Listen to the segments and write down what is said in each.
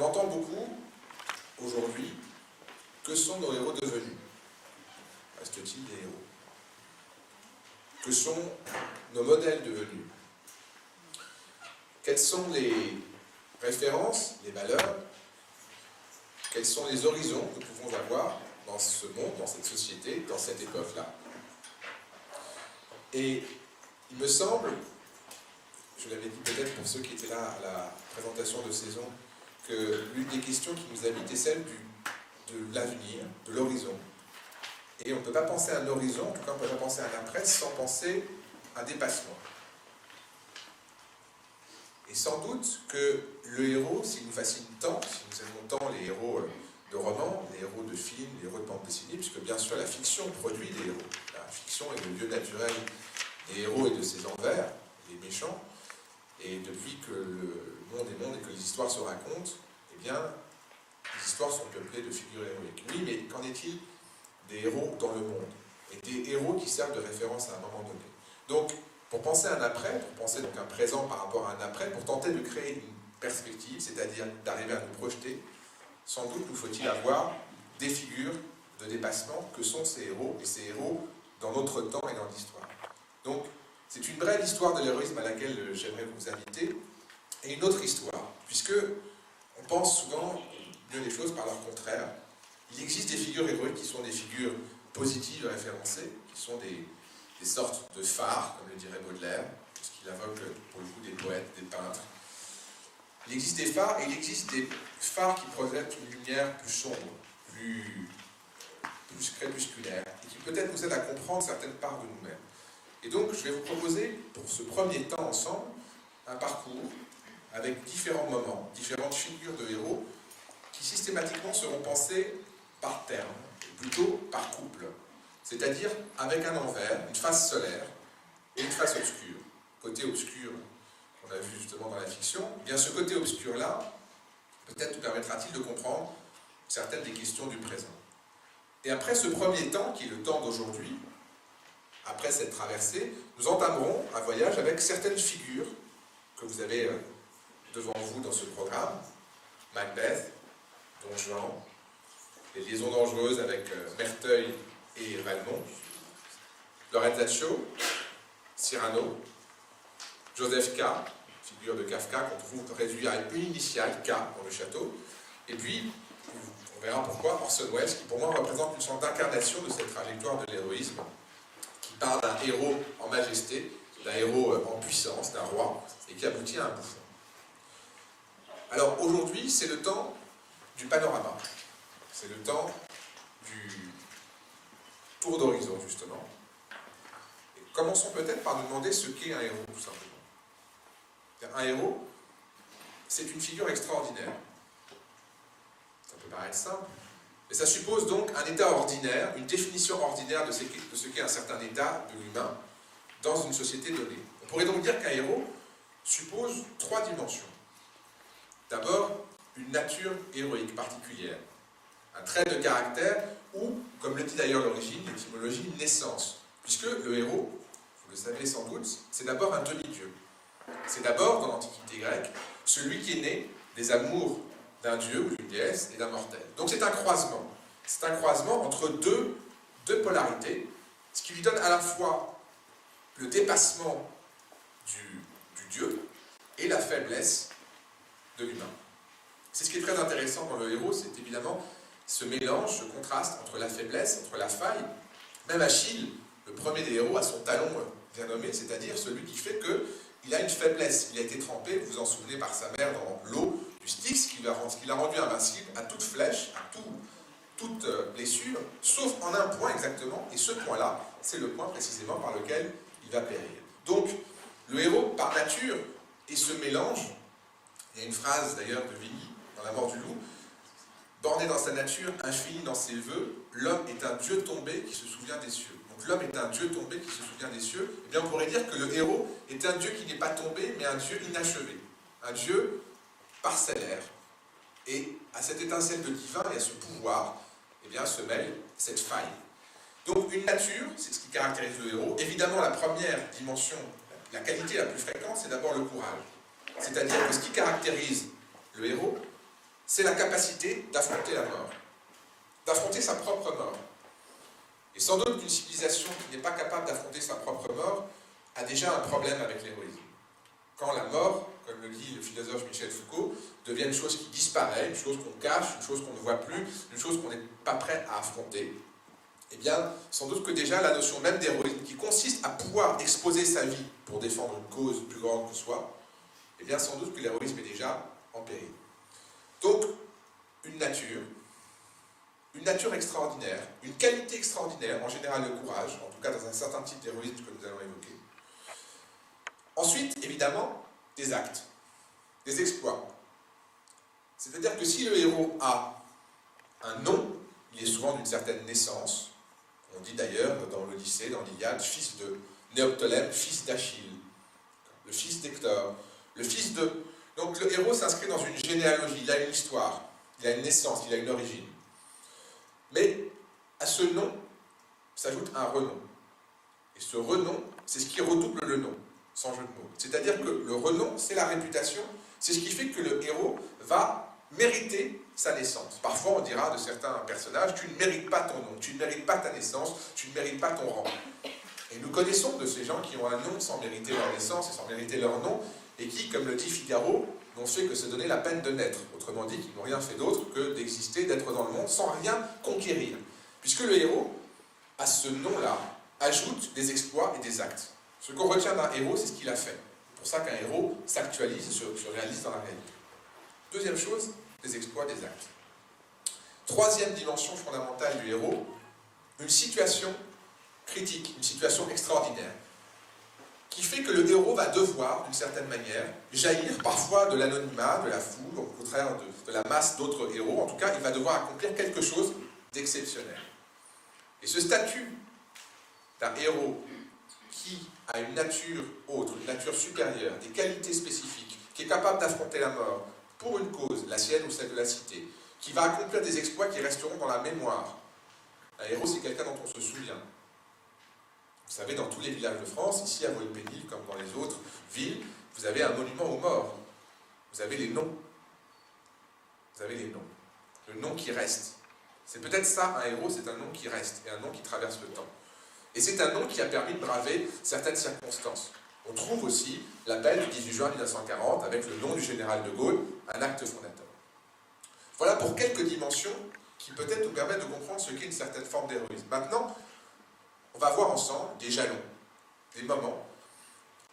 On entend beaucoup, aujourd'hui, que sont nos héros devenus? Reste-t-il des héros? Que sont nos modèles devenus? Quelles sont les références, les valeurs? Quels sont les horizons que nous pouvons avoir dans ce monde, dans cette société, dans cette époque-là? Et il me semble, je l'avais dit peut-être pour ceux qui étaient là à la présentation de saison, que l'une des questions qui nous habite est celle de l'avenir, de l'horizon. Et on ne peut pas penser à un horizon, en tout cas on ne peut pas penser à un après, sans penser à un dépassement. Et sans doute que le héros, s'il nous fascine tant, si nous aimons tant les héros de romans, les héros de films, les héros de bande dessinée, puisque bien sûr la fiction produit des héros. La fiction est le lieu naturel des héros et de ses envers, des méchants. Et depuis que le monde est monde et que les histoires se racontent, eh bien, les histoires sont peuplées de figures héroïques. Oui, mais qu'en est-il des héros dans le monde? Et des héros qui servent de référence à un moment donné. Donc, pour penser à un après, pour penser donc un présent par rapport à un après, pour tenter de créer une perspective, c'est-à-dire d'arriver à nous projeter, sans doute nous faut-il avoir des figures de dépassement que sont ces héros, et ces héros dans notre temps et dans l'histoire. Donc, c'est une brève histoire de l'héroïsme à laquelle j'aimerais vous inviter, et une autre histoire, puisque on pense souvent bien des choses par leur contraire. Il existe des figures héroïques qui sont des figures positives référencées, qui sont des sortes de phares, comme le dirait Baudelaire, parce qu'il invoque pour le coup des poètes, des peintres. Il existe des phares, et il existe des phares qui projettent une lumière plus sombre, plus crépusculaire, et qui peut-être nous aident à comprendre certaines parts de nous-mêmes. Et donc, je vais vous proposer, pour ce premier temps ensemble, un parcours avec différents moments, différentes figures de héros, qui systématiquement seront pensées par terme, ou plutôt par couple. C'est-à-dire avec un envers, une face solaire et une face obscure. Côté obscur, qu'on a vu justement dans la fiction, eh bien ce côté obscur-là, peut-être nous permettra-t-il de comprendre certaines des questions du présent. Et après ce premier temps, qui est le temps d'aujourd'hui, après cette traversée, nous entamerons un voyage avec certaines figures que vous avez devant vous dans ce programme. Macbeth, Don Juan, les liaisons dangereuses avec Merteuil et Valmont, Lorenzaccio, Cyrano, Joseph K, figure de Kafka qu'on trouve réduit à une initiale, K, dans le château, et puis, on verra pourquoi, Orson Welles, qui pour moi représente une sorte d'incarnation de cette trajectoire de l'héroïsme, qui parle d'un héros en majesté, d'un héros en puissance, d'un roi, et qui aboutit à un bouffon. Alors aujourd'hui, c'est le temps du panorama, c'est le temps du tour d'horizon, justement. Et commençons peut-être par nous demander ce qu'est un héros, tout simplement. Un héros, c'est une figure extraordinaire. Ça peut paraître simple, mais ça suppose donc un état ordinaire, une définition ordinaire de ce qu'est un certain état de l'humain dans une société donnée. On pourrait donc dire qu'un héros suppose trois dimensions. D'abord, une nature héroïque particulière, un trait de caractère ou, comme le dit d'ailleurs l'origine, l'étymologie, une naissance. Puisque le héros, vous le savez sans doute, c'est d'abord un demi-dieu. C'est d'abord, dans l'Antiquité grecque, celui qui est né des amours d'un dieu ou d'une déesse et d'un mortel. Donc c'est un croisement. C'est un croisement entre deux polarités, ce qui lui donne à la fois le dépassement du dieu et la faiblesse de l'humain. C'est ce qui est très intéressant dans le héros, c'est évidemment ce mélange, ce contraste entre la faiblesse, entre la faille. Même Achille, le premier des héros, a son talon bien nommé, c'est-à-dire celui qui fait qu'il a une faiblesse. Il a été trempé, vous vous en souvenez, par sa mère dans l'eau du Styx, qui l'a rendu invincible à toute flèche, à toute blessure, sauf en un point exactement, et ce point-là, c'est le point précisément par lequel il va périr. Donc, le héros, par nature, est ce mélange. Il y a une phrase d'ailleurs de Vigny, dans La mort du loup, borné dans sa nature, infini dans ses vœux, l'homme est un dieu tombé qui se souvient des cieux. Donc l'homme est un dieu tombé qui se souvient des cieux. Eh bien on pourrait dire que le héros est un dieu qui n'est pas tombé, mais un dieu inachevé. Un dieu parcellaire. Et à cette étincelle de divin et à ce pouvoir, eh bien se mêle cette faille. Donc une nature, c'est ce qui caractérise le héros. Évidemment la première dimension, la qualité la plus fréquente, c'est d'abord le courage. C'est-à-dire que ce qui caractérise le héros, c'est la capacité d'affronter la mort, d'affronter sa propre mort. Et sans doute qu'une civilisation qui n'est pas capable d'affronter sa propre mort a déjà un problème avec l'héroïsme. Quand la mort, comme le dit le philosophe Michel Foucault, devient une chose qui disparaît, une chose qu'on cache, une chose qu'on ne voit plus, une chose qu'on n'est pas prêt à affronter, eh bien, sans doute que déjà la notion même d'héroïsme, qui consiste à pouvoir exposer sa vie pour défendre une cause plus grande que soi, eh bien, sans doute que l'héroïsme est déjà en péril. Donc, une nature extraordinaire, une qualité extraordinaire, en général le courage, en tout cas dans un certain type d'héroïsme que nous allons évoquer. Ensuite, évidemment, des actes, des exploits. C'est-à-dire que si le héros a un nom, il est souvent d'une certaine naissance. On dit d'ailleurs dans l'Odyssée, dans l'Iliade, fils de Néoptolème, fils d'Achille, le fils d'Hector, le fils de... Donc le héros s'inscrit dans une généalogie, il a une histoire, il a une naissance, il a une origine. Mais à ce nom s'ajoute un renom. Et ce renom, c'est ce qui redouble le nom, sans jeu de mots. C'est-à-dire que le renom, c'est la réputation, c'est ce qui fait que le héros va mériter sa naissance. Parfois, on dira de certains personnages, tu ne mérites pas ton nom, tu ne mérites pas ta naissance, tu ne mérites pas ton rang. Et nous connaissons de ces gens qui ont un nom sans mériter leur naissance et sans mériter leur nom, et qui, comme le dit Figaro, n'ont fait que se donner la peine de naître. Autrement dit, qu'ils n'ont rien fait d'autre que d'exister, d'être dans le monde, sans rien conquérir. Puisque le héros, à ce nom-là, ajoute des exploits et des actes. Ce qu'on retient d'un héros, c'est ce qu'il a fait. C'est pour ça qu'un héros s'actualise et se réalise dans la réalité. Deuxième chose, des exploits, des actes. Troisième dimension fondamentale du héros, une situation critique, une situation extraordinaire, qui fait que le héros va devoir, d'une certaine manière, jaillir parfois de l'anonymat, de la foule, au contraire de la masse d'autres héros. En tout cas, il va devoir accomplir quelque chose d'exceptionnel. Et ce statut d'un héros qui a une nature autre, une nature supérieure, des qualités spécifiques, qui est capable d'affronter la mort pour une cause, la sienne ou celle de la cité, qui va accomplir des exploits qui resteront dans la mémoire. Un héros, c'est quelqu'un dont on se souvient. Vous savez, dans tous les villages de France, ici à Volpénil, comme dans les autres villes, vous avez un monument aux morts. Vous avez les noms. Vous avez les noms. Le nom qui reste. C'est peut-être ça, un héros, c'est un nom qui reste, et un nom qui traverse le temps. Et c'est un nom qui a permis de braver certaines circonstances. On trouve aussi l'appel du 18 juin 1940, avec le nom du général de Gaulle, un acte fondateur. Voilà pour quelques dimensions qui peut-être nous permettent de comprendre ce qu'est une certaine forme d'héroïsme. Maintenant, on va voir ensemble des jalons, des moments,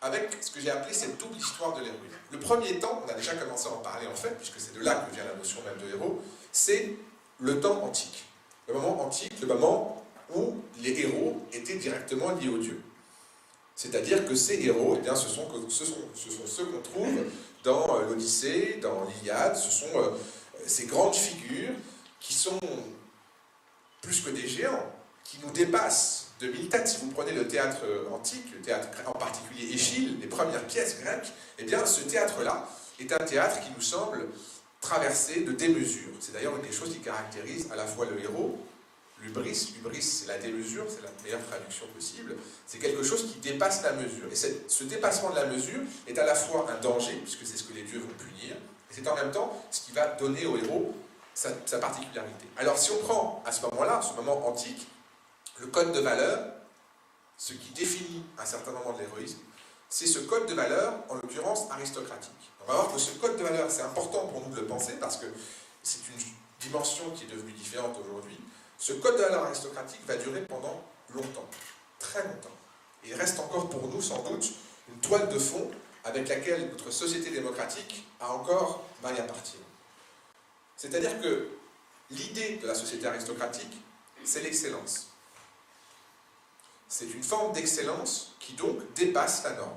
avec ce que j'ai appelé cette double histoire de l'héroïsme. Le premier temps, on a déjà commencé à en parler en fait, puisque c'est de là que vient la notion même de héros, c'est le temps antique. Le moment antique, le moment où les héros étaient directement liés aux dieux. C'est-à-dire que ces héros, eh bien, ce sont ceux qu'on trouve dans l'Odyssée, dans l'Iliade, ce sont ces grandes figures qui sont plus que des géants, qui nous dépassent de 1000 têtes. Si vous prenez le théâtre antique, le théâtre en particulier Échille, les premières pièces grecques, eh bien ce théâtre-là est un théâtre qui nous semble traversé de démesure. C'est d'ailleurs une des choses qui caractérise à la fois le héros, l'hubris, c'est la démesure, c'est la meilleure traduction possible, c'est quelque chose qui dépasse la mesure. Et ce dépassement de la mesure est à la fois un danger, puisque c'est ce que les dieux vont punir, et c'est en même temps ce qui va donner au héros sa particularité. Alors si on prend à ce moment-là, ce moment antique, le code de valeur, ce qui définit un certain moment de l'héroïsme, c'est ce code de valeur, en l'occurrence aristocratique. On va voir que ce code de valeur, c'est important pour nous de le penser, parce que c'est une dimension qui est devenue différente aujourd'hui. Ce code de valeur aristocratique va durer pendant longtemps, très longtemps. Et il reste encore pour nous, sans doute, une toile de fond avec laquelle notre société démocratique a encore maille à partir. C'est-à-dire que l'idée de la société aristocratique, c'est l'excellence. C'est une forme d'excellence qui donc dépasse la norme.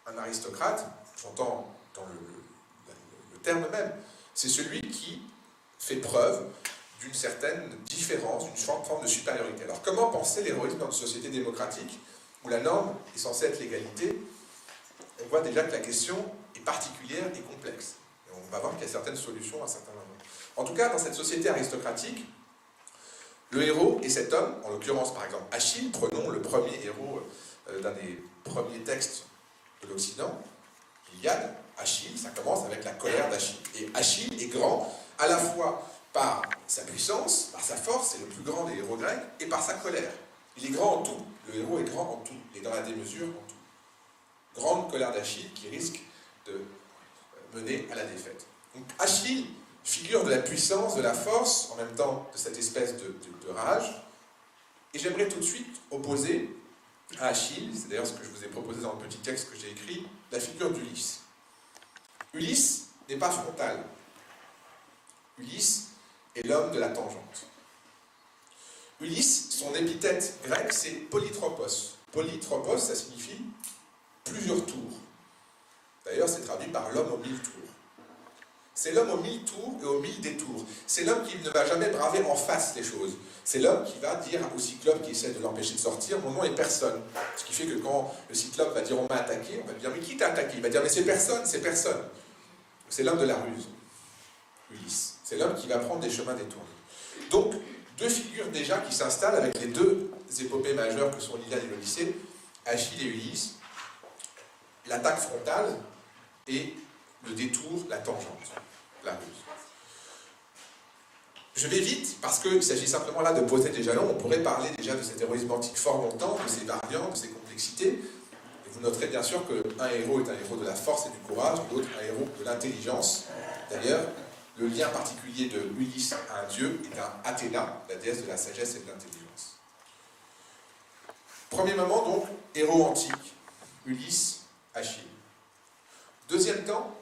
Un aristocrate, j'entends dans le terme même, c'est celui qui fait preuve d'une certaine différence, d'une forme de supériorité. Alors comment penser l'héroïsme dans une société démocratique où la norme est censée être l'égalité? On voit déjà que la question est particulière et complexe. Et on va voir qu'il y a certaines solutions à certains moments. En tout cas, dans cette société aristocratique, le héros est cet homme, en l'occurrence par exemple Achille, prenons le premier héros d'un des premiers textes de l'Occident, qui l'Iliade, Achille, ça commence avec la colère d'Achille. Et Achille est grand à la fois par sa puissance, par sa force, c'est le plus grand des héros grecs, et par sa colère. Il est grand en tout. Le héros est grand en tout. Il est dans la démesure en tout. Grande colère d'Achille qui risque de mener à la défaite. Donc Achille, figure de la puissance, de la force, en même temps de cette espèce de rage. Et j'aimerais tout de suite opposer à Achille, c'est d'ailleurs ce que je vous ai proposé dans le petit texte que j'ai écrit, la figure d'Ulysse. Ulysse n'est pas frontal. Ulysse est l'homme de la tangente. Ulysse, son épithète grecque, c'est polytropos. Polytropos, ça signifie plusieurs tours. D'ailleurs, c'est traduit par l'homme aux 1000 tours. C'est l'homme aux 1000 tours et aux 1000 détours. C'est l'homme qui ne va jamais braver en face les choses. C'est l'homme qui va dire au cyclope qui essaie de l'empêcher de sortir, mon nom est personne. Ce qui fait que quand le cyclope va dire on m'a attaqué, on va dire mais qui t'a attaqué? Il va dire mais c'est personne, c'est personne. C'est l'homme de la ruse, Ulysse. C'est l'homme qui va prendre des chemins détournés. Donc, deux figures déjà qui s'installent avec les deux épopées majeures que sont l'Iliade et l'Odyssée, Achille et Ulysse, l'attaque frontale et le détour, la tangente, la ruse. Je vais vite, parce qu'il s'agit simplement là de poser des jalons. On pourrait parler déjà de cet héroïsme antique fort longtemps, de ses variantes, de ses complexités. Et vous noterez bien sûr qu'un héros est un héros de la force et du courage, l'autre un héros de l'intelligence. D'ailleurs, le lien particulier de Ulysse à un dieu est à Athéna, la déesse de la sagesse et de l'intelligence. Premier moment donc, héros antique, Ulysse, Achille. Deuxième temps,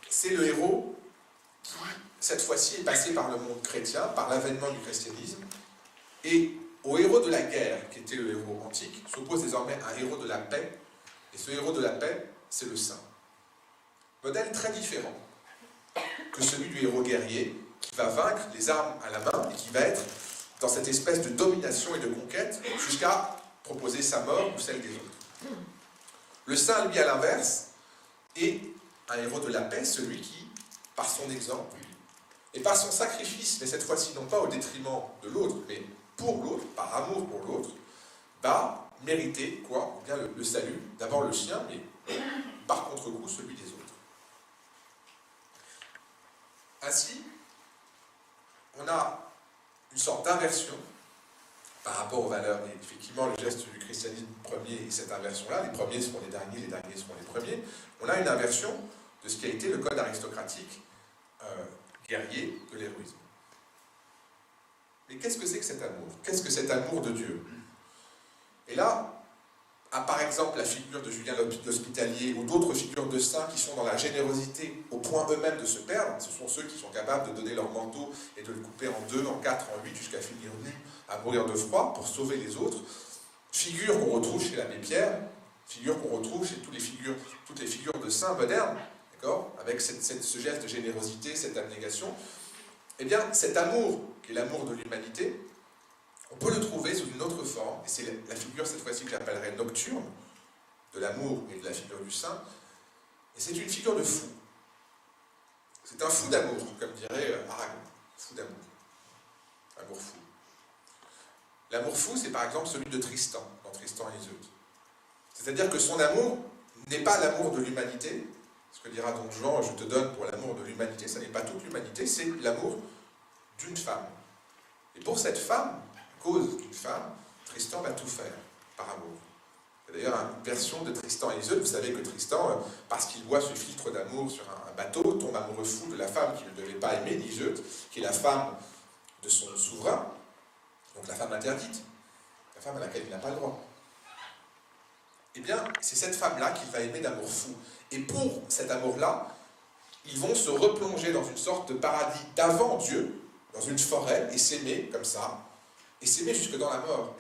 c'est le héros qui, cette fois-ci, est passé par le monde chrétien, par l'avènement du christianisme, et au héros de la guerre, qui était le héros antique, s'oppose désormais un héros de la paix, et ce héros de la paix, c'est le saint. Modèle très différent que celui du héros guerrier, qui va vaincre les armes à la main, et qui va être dans cette espèce de domination et de conquête, jusqu'à proposer sa mort ou celle des autres. Le saint, lui, à l'inverse, est un héros de la paix, celui qui, par son exemple, et par son sacrifice, mais cette fois-ci non pas au détriment de l'autre, mais pour l'autre, par amour pour l'autre, va mériter quoi? Eh bien le salut, d'abord le sien, mais par contre-coup celui des autres. Ainsi, on a une sorte d'inversion par rapport aux valeurs. Et effectivement, le geste du christianisme premier est cette inversion-là. Les premiers seront les derniers seront les premiers. On a une inversion de ce qui a été le code aristocratique guerrier de l'héroïsme. Mais qu'est-ce que c'est que cet amour? Qu'est-ce que cet amour de Dieu? Et là, à par exemple la figure de Julien l'Hospitalier ou d'autres figures de saints qui sont dans la générosité au point eux-mêmes de se perdre, ce sont ceux qui sont capables de donner leur manteau et de le couper en 2, en 4, en 8, jusqu'à finir nu, à mourir de froid pour sauver les autres. Figure qu'on retrouve chez l'abbé Pierre, figure qu'on retrouve chez toutes les figures de saints modernes, d'accord, avec ce geste de générosité, cette abnégation. Eh bien, cet amour, qui est l'amour de l'humanité, on peut le trouver sous une autre forme, et c'est la figure cette fois-ci que j'appellerais nocturne, de l'amour et de la figure du saint, et c'est une figure de fou. C'est un fou d'amour, comme dirait Aragon, fou d'amour. Amour fou. L'amour fou, c'est par exemple celui de Tristan, dans Tristan et Iseult. C'est-à-dire que son amour n'est pas l'amour de l'humanité, ce que dira Don Juan, je te donne pour l'amour de l'humanité, ça n'est pas toute l'humanité, c'est l'amour d'une femme. Et pour cette femme, cause d'une femme, Tristan va tout faire, par amour. D'ailleurs, une version de Tristan et Iseult, vous savez que Tristan, parce qu'il voit ce filtre d'amour sur un bateau, tombe amoureux fou de la femme qu'il ne devait pas aimer, Iseult, qui est la femme de son souverain, donc la femme interdite, la femme à laquelle il n'a pas le droit. Eh bien, c'est cette femme-là qu'il va aimer d'amour fou. Et pour cet amour-là, ils vont se replonger dans une sorte de paradis d'avant Dieu, dans une forêt, et s'aimer comme ça, et s'aimer jusque dans la mort.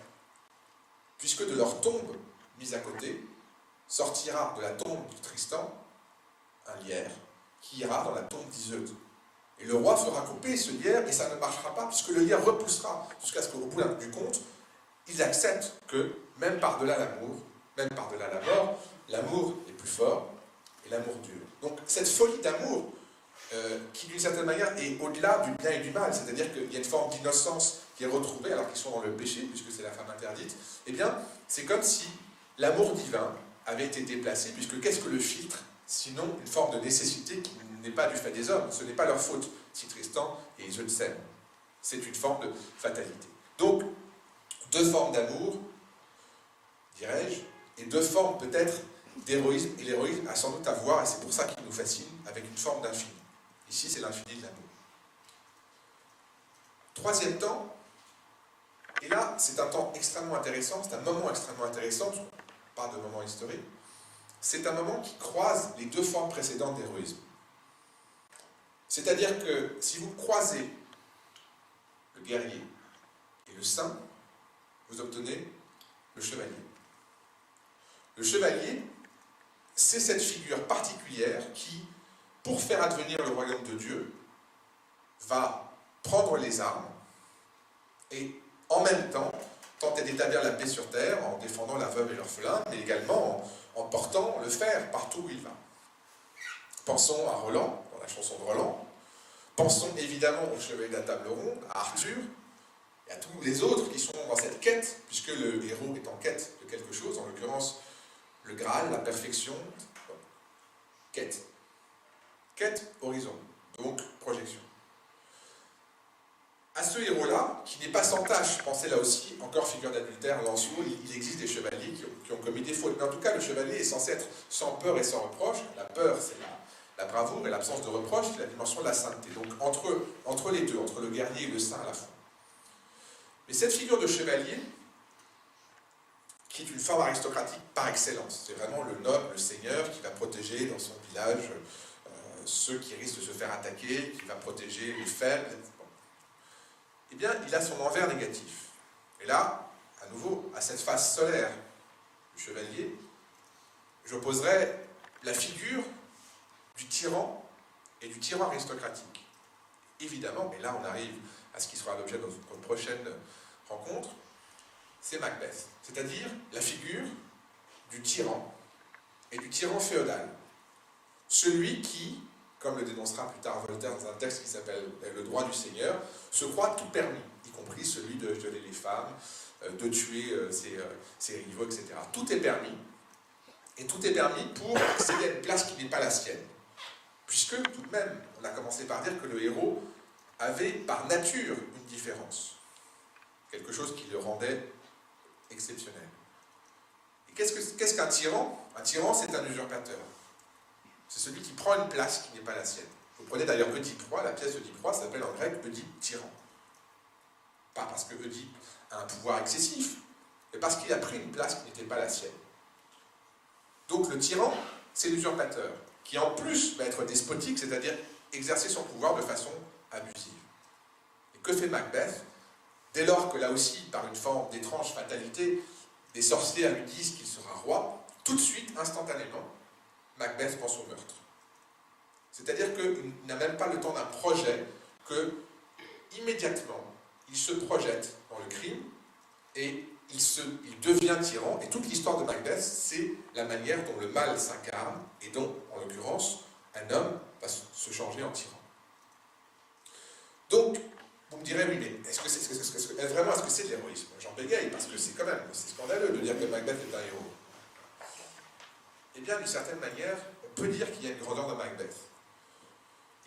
Puisque de leur tombe mise à côté, sortira de la tombe de Tristan un lierre qui ira dans la tombe d'Iseult. Et le roi fera couper ce lierre et ça ne marchera pas, puisque le lierre repoussera, jusqu'à ce qu'au bout du compte, ils acceptent que, même par-delà l'amour, même par-delà la mort, l'amour est plus fort et l'amour dure. Donc cette folie d'amour, qui d'une certaine manière est au-delà du bien et du mal, c'est-à-dire qu'il y a une forme d'innocence qui est retrouvée alors qu'ils sont dans le péché, puisque c'est la femme interdite, eh bien, c'est comme si l'amour divin avait été déplacé, puisque qu'est-ce que le filtre? sinon une forme de nécessité qui n'est pas du fait des hommes. Ce n'est pas leur faute si Tristan et Isolde s'aiment. C'est une forme de fatalité. Donc, deux formes d'amour, dirais-je, et deux formes peut-être d'héroïsme. Et l'héroïsme a sans doute à voir, et c'est pour ça qu'il nous fascine, avec une forme d'infini. Ici, c'est l'infini de l'amour. Troisième temps, et là, c'est un temps extrêmement intéressant, c'est un moment extrêmement intéressant, parce qu'on parle de moment historique, c'est un moment qui croise les deux formes précédentes d'héroïsme. C'est-à-dire que si vous croisez le guerrier et le saint, vous obtenez le chevalier. Le chevalier, c'est cette figure particulière qui, pour faire advenir le royaume de Dieu, va prendre les armes et en même temps tenter d'établir la paix sur terre en défendant la veuve et l'orphelin, mais également en portant le fer partout où il va. Pensons à Roland, dans la chanson de Roland. Pensons évidemment au chevalier de la table ronde, à Arthur, et à tous les autres qui sont dans cette quête, puisque le héros est en quête de quelque chose, en l'occurrence le Graal, la perfection, quête. Quête, horizon, donc projection. À ce héros-là, qui n'est pas sans tâche, pensez là aussi, encore figure d'adultère, Lancelot, il existe des chevaliers qui ont commis des fautes. Mais en tout cas, le chevalier est censé être sans peur et sans reproche. La peur, c'est la bravoure, et l'absence de reproche, c'est la dimension de la sainteté. Donc entre les deux, entre le guerrier et le saint à la fois. Mais cette figure de chevalier, qui est une forme aristocratique par excellence, c'est vraiment le noble, le seigneur, qui va protéger dans son village ceux qui risquent de se faire attaquer, qui va protéger les faibles, eh bien, il a son envers négatif. Et là, à nouveau, à cette face solaire du chevalier, j'opposerai la figure du tyran et du tyran aristocratique. Évidemment, et là on arrive à ce qui sera l'objet de notre prochaine rencontre, c'est Macbeth, c'est-à-dire la figure du tyran et du tyran féodal. Celui qui, comme le dénoncera plus tard Voltaire dans un texte qui s'appelle « Le droit du Seigneur », se croit tout permis, y compris celui de violer les femmes, de tuer ses rivaux, etc. Tout est permis, et tout est permis pour accéder à une place qui n'est pas la sienne. Puisque, tout de même, on a commencé par dire que le héros avait par nature une différence. Quelque chose qui le rendait exceptionnel. Et qu'est-ce qu'un tyran? Un tyran, c'est un usurpateur. C'est celui qui prend une place qui n'est pas la sienne. Vous prenez d'ailleurs Oedipe Roi, la pièce d'Oedipe Roi s'appelle en grec Oedipe tyran. Pas parce que Oedipe a un pouvoir excessif, mais parce qu'il a pris une place qui n'était pas la sienne. Donc le tyran, c'est l'usurpateur, qui en plus va être despotique, c'est-à-dire exercer son pouvoir de façon abusive. Et que fait Macbeth? Dès lors que là aussi, par une forme d'étrange fatalité, des sorcières lui disent qu'il sera roi, tout de suite, instantanément, Macbeth pense au meurtre. C'est-à-dire qu'il n'a même pas le temps d'un projet, que immédiatement, il se projette dans le crime et il devient tyran. Et toute l'histoire de Macbeth, c'est la manière dont le mal s'incarne et dont, en l'occurrence, un homme va se changer en tyran. Donc, vous me direz, oui, mais est-ce que c'est de l'héroïsme? J'en bégaye, parce que c'est scandaleux de dire que Macbeth est un héros. Eh bien, d'une certaine manière, on peut dire qu'il y a une grandeur dans Macbeth.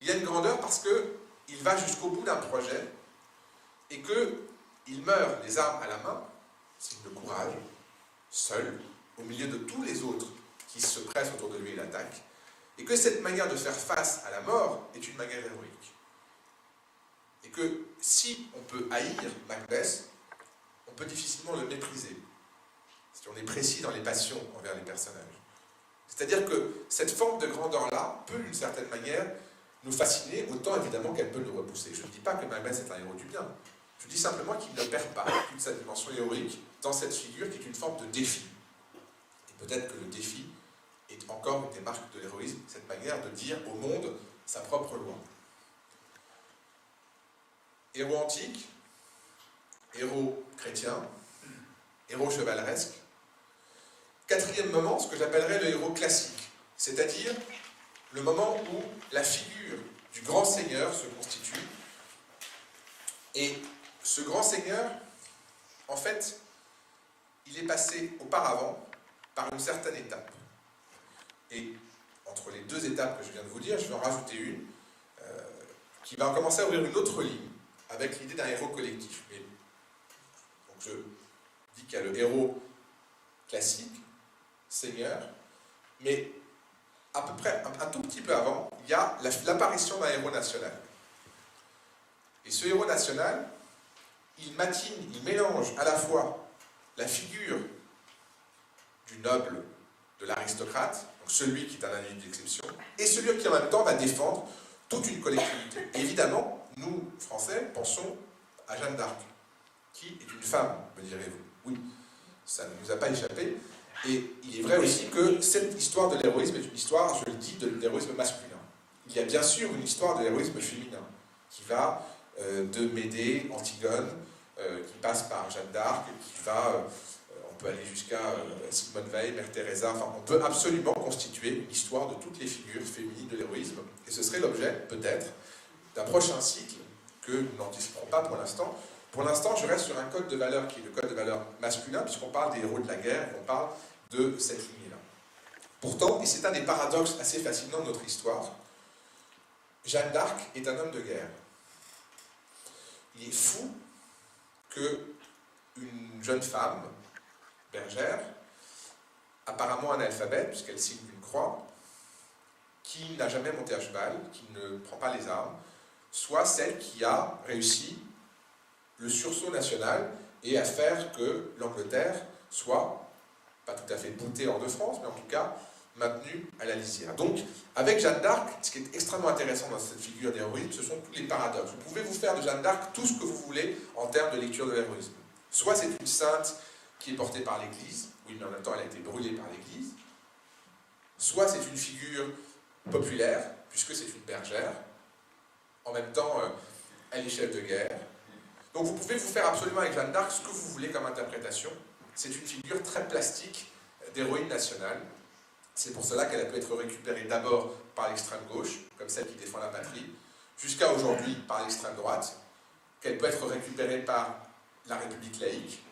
Il y a une grandeur parce qu'il va jusqu'au bout d'un projet et qu'il meurt les armes à la main, signe de courage, seul, au milieu de tous les autres qui se pressent autour de lui et l'attaquent, et que cette manière de faire face à la mort est une manière héroïque. Et que si on peut haïr Macbeth, on peut difficilement le mépriser, si on est précis dans les passions envers les personnages. C'est-à-dire que cette forme de grandeur-là peut, d'une certaine manière, nous fasciner, autant évidemment qu'elle peut nous repousser. Je ne dis pas que Macbeth est un héros du bien. Je dis simplement qu'il ne perd pas toute sa dimension héroïque dans cette figure qui est une forme de défi. Et peut-être que le défi est encore une des marques de l'héroïsme, cette manière de dire au monde sa propre loi. Héros antique, héros chrétien, héros chevaleresque. Quatrième moment, ce que j'appellerais le héros classique, c'est-à-dire le moment où la figure du grand seigneur se constitue. Et ce grand seigneur, en fait, il est passé auparavant par une certaine étape. Et entre les deux étapes que je viens de vous dire, je vais en rajouter une, qui va commencer à ouvrir une autre ligne, avec l'idée d'un héros collectif. Mais, donc je dis qu'il y a le héros classique, seigneur, mais à peu près, un tout petit peu avant, il y a l'apparition d'un héros national. Et ce héros national, il mélange à la fois la figure du noble, de l'aristocrate, donc celui qui est un individu d'exception, et celui qui en même temps va défendre toute une collectivité. Et évidemment, nous, Français, pensons à Jeanne d'Arc, qui est une femme, me direz-vous. Oui, ça ne nous a pas échappé. Et il est vrai aussi que cette histoire de l'héroïsme est une histoire, je le dis, de l'héroïsme masculin. Il y a bien sûr une histoire de l'héroïsme féminin, qui va de Médée, Antigone, qui passe par Jeanne d'Arc, qui va, on peut aller jusqu'à Sigmund Weih, Mère Teresa, enfin on peut absolument constituer une histoire de toutes les figures féminines de l'héroïsme, et ce serait l'objet, peut-être, d'un prochain cycle, que nous n'anticiperons pas pour l'instant. Pour l'instant, je reste sur un code de valeur qui est le code de valeur masculin, puisqu'on parle des héros de la guerre, on parle de cette lignée-là. Pourtant, et c'est un des paradoxes assez fascinants de notre histoire, Jeanne d'Arc est un homme de guerre. Il est fou qu'une jeune femme, bergère, apparemment analphabète, puisqu'elle signe une croix, qui n'a jamais monté à cheval, qui ne prend pas les armes, soit celle qui a réussi le sursaut national et à faire que l'Angleterre soit, pas tout à fait boutée hors de France, mais en tout cas maintenue à la lisière. Donc, avec Jeanne d'Arc, ce qui est extrêmement intéressant dans cette figure d'héroïsme, ce sont tous les paradoxes. Vous pouvez vous faire de Jeanne d'Arc tout ce que vous voulez en termes de lecture de l'héroïsme. Soit c'est une sainte qui est portée par l'Église, oui, mais en même temps elle a été brûlée par l'Église. Soit c'est une figure populaire, puisque c'est une bergère. En même temps, elle est chef de guerre. Donc vous pouvez vous faire absolument avec Jeanne d'Arc ce que vous voulez comme interprétation. C'est une figure très plastique d'héroïne nationale. C'est pour cela qu'elle a pu être récupérée d'abord par l'extrême gauche, comme celle qui défend la patrie, jusqu'à aujourd'hui par l'extrême droite, qu'elle peut être récupérée par la République laïque,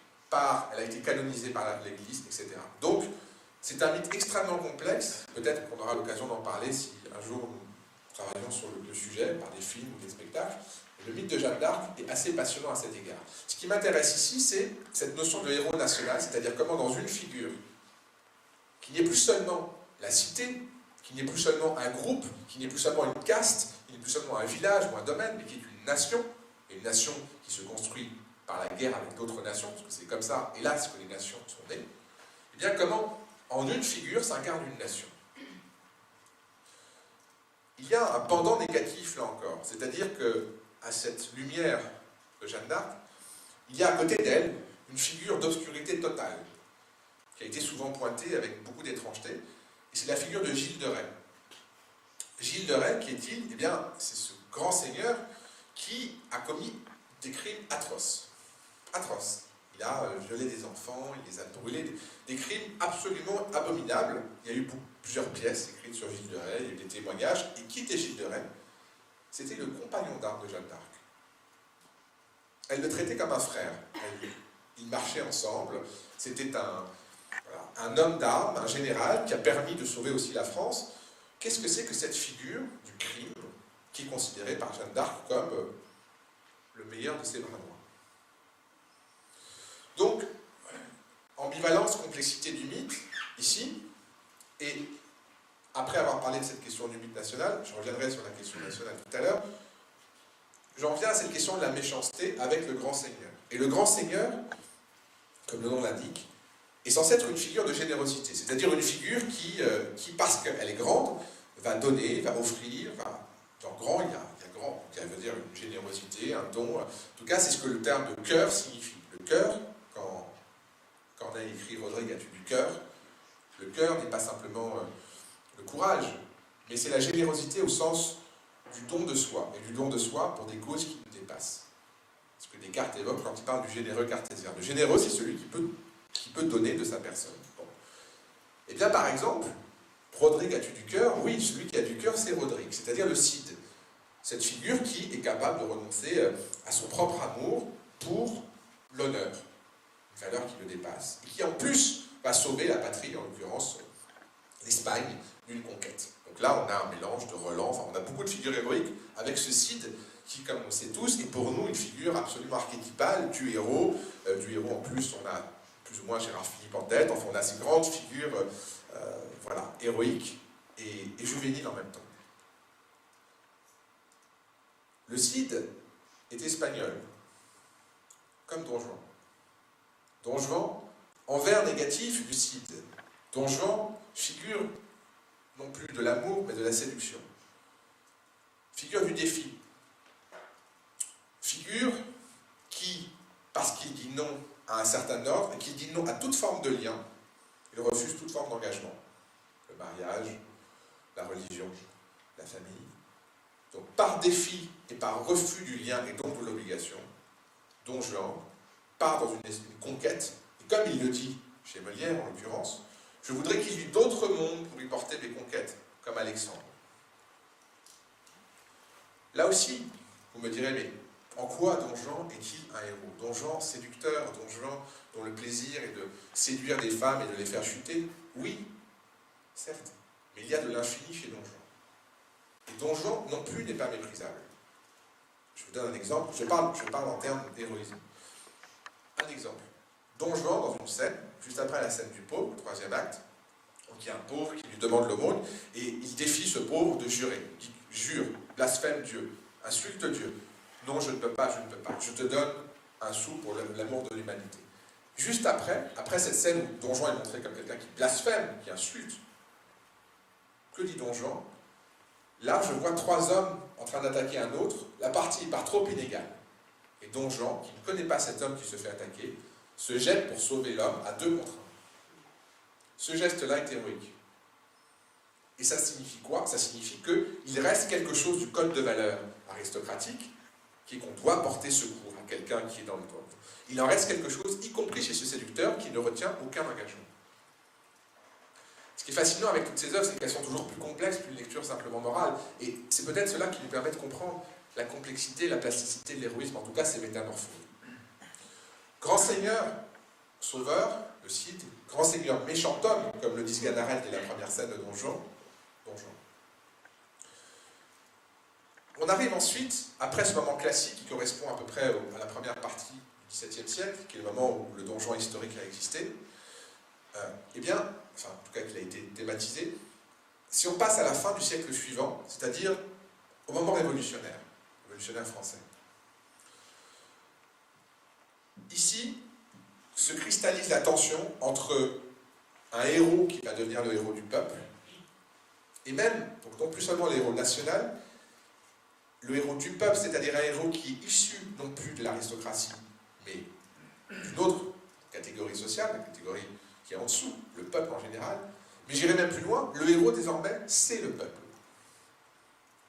elle a été canonisée par l'Église, etc. Donc, c'est un mythe extrêmement complexe. Peut-être qu'on aura l'occasion d'en parler si un jour nous travaillons sur le sujet, par des films ou des spectacles. Le mythe de Jeanne d'Arc est assez passionnant à cet égard. Ce qui m'intéresse ici, c'est cette notion de héros national, c'est-à-dire comment dans une figure qui n'est plus seulement la cité, qui n'est plus seulement un groupe, qui n'est plus seulement une caste, qui n'est plus seulement un village ou un domaine, mais qui est une nation, et une nation qui se construit par la guerre avec d'autres nations, parce que c'est comme ça, hélas, que les nations sont nées, et bien comment, en une figure, s'incarne une nation. Il y a un pendant négatif là encore, c'est-à-dire que à cette lumière de Jeanne d'Arc, il y a à côté d'elle une figure d'obscurité totale, qui a été souvent pointée avec beaucoup d'étrangeté, et c'est la figure de Gilles de Rais. Gilles de Rais, qui est-il? Eh bien, c'est ce grand seigneur qui a commis des crimes atroces. Atroces. Il a violé des enfants, il les a brûlés, des crimes absolument abominables. Il y a eu plusieurs pièces écrites sur Gilles de Rais, il y a eu des témoignages, et qui était Gilles de Rais? C'était le compagnon d'armes de Jeanne d'Arc. Elle le traitait comme un frère. Ils marchaient ensemble. C'était un homme d'armes, un général, qui a permis de sauver aussi la France. Qu'est-ce que c'est que cette figure du crime qui est considérée par Jeanne d'Arc comme le meilleur de ses bras noirs? Donc, ambivalence, complexité du mythe, ici, et après avoir parlé de cette question du mythe national, je reviendrai sur la question nationale tout à l'heure, j'en viens à cette question de la méchanceté avec le grand seigneur. Et le grand seigneur, comme le nom l'indique, est censé être une figure de générosité, c'est-à-dire une figure qui, parce qu'elle est grande, va donner, va offrir, dans grand, il y a grand, qui veut dire une générosité, un don. En tout cas, c'est ce que le terme de cœur signifie. Le cœur, quand on a écrit « Rodrigue, as-tu du cœur ?» le cœur n'est pas simplement le courage, mais c'est la générosité au sens du don de soi, et du don de soi pour des causes qui nous dépassent. Ce que Descartes évoque quand il parle du généreux cartésien. Le généreux, c'est celui qui peut donner de sa personne. Bon. Eh bien, par exemple, Rodrigue, as-tu du cœur? Oui, celui qui a du cœur, c'est Rodrigue, c'est-à-dire le Cid. Cette figure qui est capable de renoncer à son propre amour pour l'honneur, une valeur qui le dépasse, et qui en plus va sauver la patrie, en l'occurrence d'Espagne, d'une conquête. Donc là, on a un mélange de Roland, enfin, on a beaucoup de figures héroïques avec ce Cid qui, comme on le sait tous, est pour nous une figure absolument archétypale du héros. En plus, on a plus ou moins Gérard Philippe en tête, enfin, on a ces grandes figures voilà, héroïques et juvéniles en même temps. Le Cid est espagnol, comme Don Juan. Don Juan, envers négatif du Cid. Don Juan, figure non plus de l'amour, mais de la séduction. Figure du défi. Figure qui, parce qu'il dit non à un certain ordre, et qu'il dit non à toute forme de lien, il refuse toute forme d'engagement. Le mariage, la religion, la famille. Donc par défi et par refus du lien et donc de l'obligation, Don Juan part dans une conquête, et comme il le dit chez Molière en l'occurrence, je voudrais qu'il y eût d'autres mondes pour y porter mes conquêtes, comme Alexandre. Là aussi, vous me direz, mais en quoi Don Juan est-il un héros? Don Juan séducteur, Don Juan dont le plaisir est de séduire des femmes et de les faire chuter? Oui, certes, mais il y a de l'infini chez Don Juan. Et Don Juan non plus n'est pas méprisable. Je vous donne un exemple, je parle en termes d'héroïsme. Un exemple. Don Juan, dans une scène, juste après la scène du pauvre, le troisième acte, donc il y a un pauvre qui lui demande l'aumône, et il défie ce pauvre de jurer. Il dit, jure, blasphème Dieu, insulte Dieu. Non, je ne peux pas, je te donne un sou pour l'amour de l'humanité. Juste après cette scène où Don Juan est montré comme quelqu'un qui blasphème, qui insulte, que dit Don Juan? Là, je vois trois hommes en train d'attaquer un autre, la partie part trop inégale. Et Don Juan, qui ne connaît pas cet homme qui se fait attaquer, se jette pour sauver l'homme à 2 contre 1. Ce geste-là est héroïque. Et ça signifie quoi? Ça signifie qu'il reste quelque chose du code de valeur aristocratique, qui est qu'on doit porter secours à quelqu'un qui est dans le tort. Il en reste quelque chose, y compris chez ce séducteur, qui ne retient aucun engagement. Ce qui est fascinant avec toutes ces œuvres, c'est qu'elles sont toujours plus complexes qu'une lecture simplement morale. Et c'est peut-être cela qui nous permet de comprendre la complexité, la plasticité de l'héroïsme, en tout cas ses métamorphoses. Grand seigneur, sauveur, le Cid, grand seigneur méchant homme, comme le dit Sganarelle dès la première scène de Don Juan. On arrive ensuite, après ce moment classique qui correspond à peu près à la première partie du XVIIe siècle, qui est le moment où le Don Juan historique a existé, eh bien, enfin en tout cas qu'il a été thématisé, si on passe à la fin du siècle suivant, c'est-à-dire au moment révolutionnaire français. Ici, se cristallise la tension entre un héros qui va devenir le héros du peuple, et même, donc non plus seulement le héros national, le héros du peuple, c'est-à-dire un héros qui est issu non plus de l'aristocratie, mais d'une autre catégorie sociale, la catégorie qui est en dessous, le peuple en général. Mais j'irai même plus loin, le héros désormais, c'est le peuple.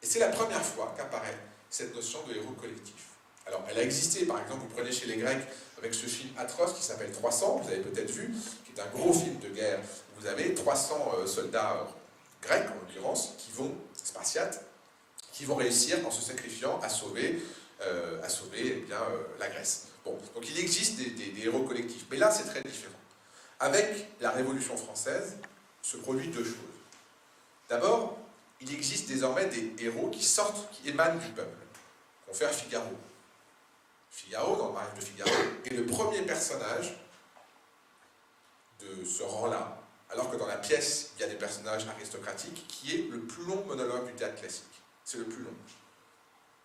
Et c'est la première fois qu'apparaît cette notion de héros collectif. Alors, elle a existé, par exemple, vous prenez chez les Grecs, avec ce film atroce qui s'appelle 300, vous avez peut-être vu, qui est un gros film de guerre. Vous avez 300 soldats grecs, en l'occurrence, spartiates, qui vont réussir, en se sacrifiant, à sauver la Grèce. Bon, donc il existe des héros collectifs, mais là c'est très différent. Avec la Révolution française, se produit 2 choses. D'abord, il existe désormais des héros qui émanent du peuple. Confère Figaro. Figaro, dans le mariage de Figaro, est le premier personnage de ce rang-là, alors que dans la pièce, il y a des personnages aristocratiques, qui est le plus long monologue du théâtre classique. C'est le plus long.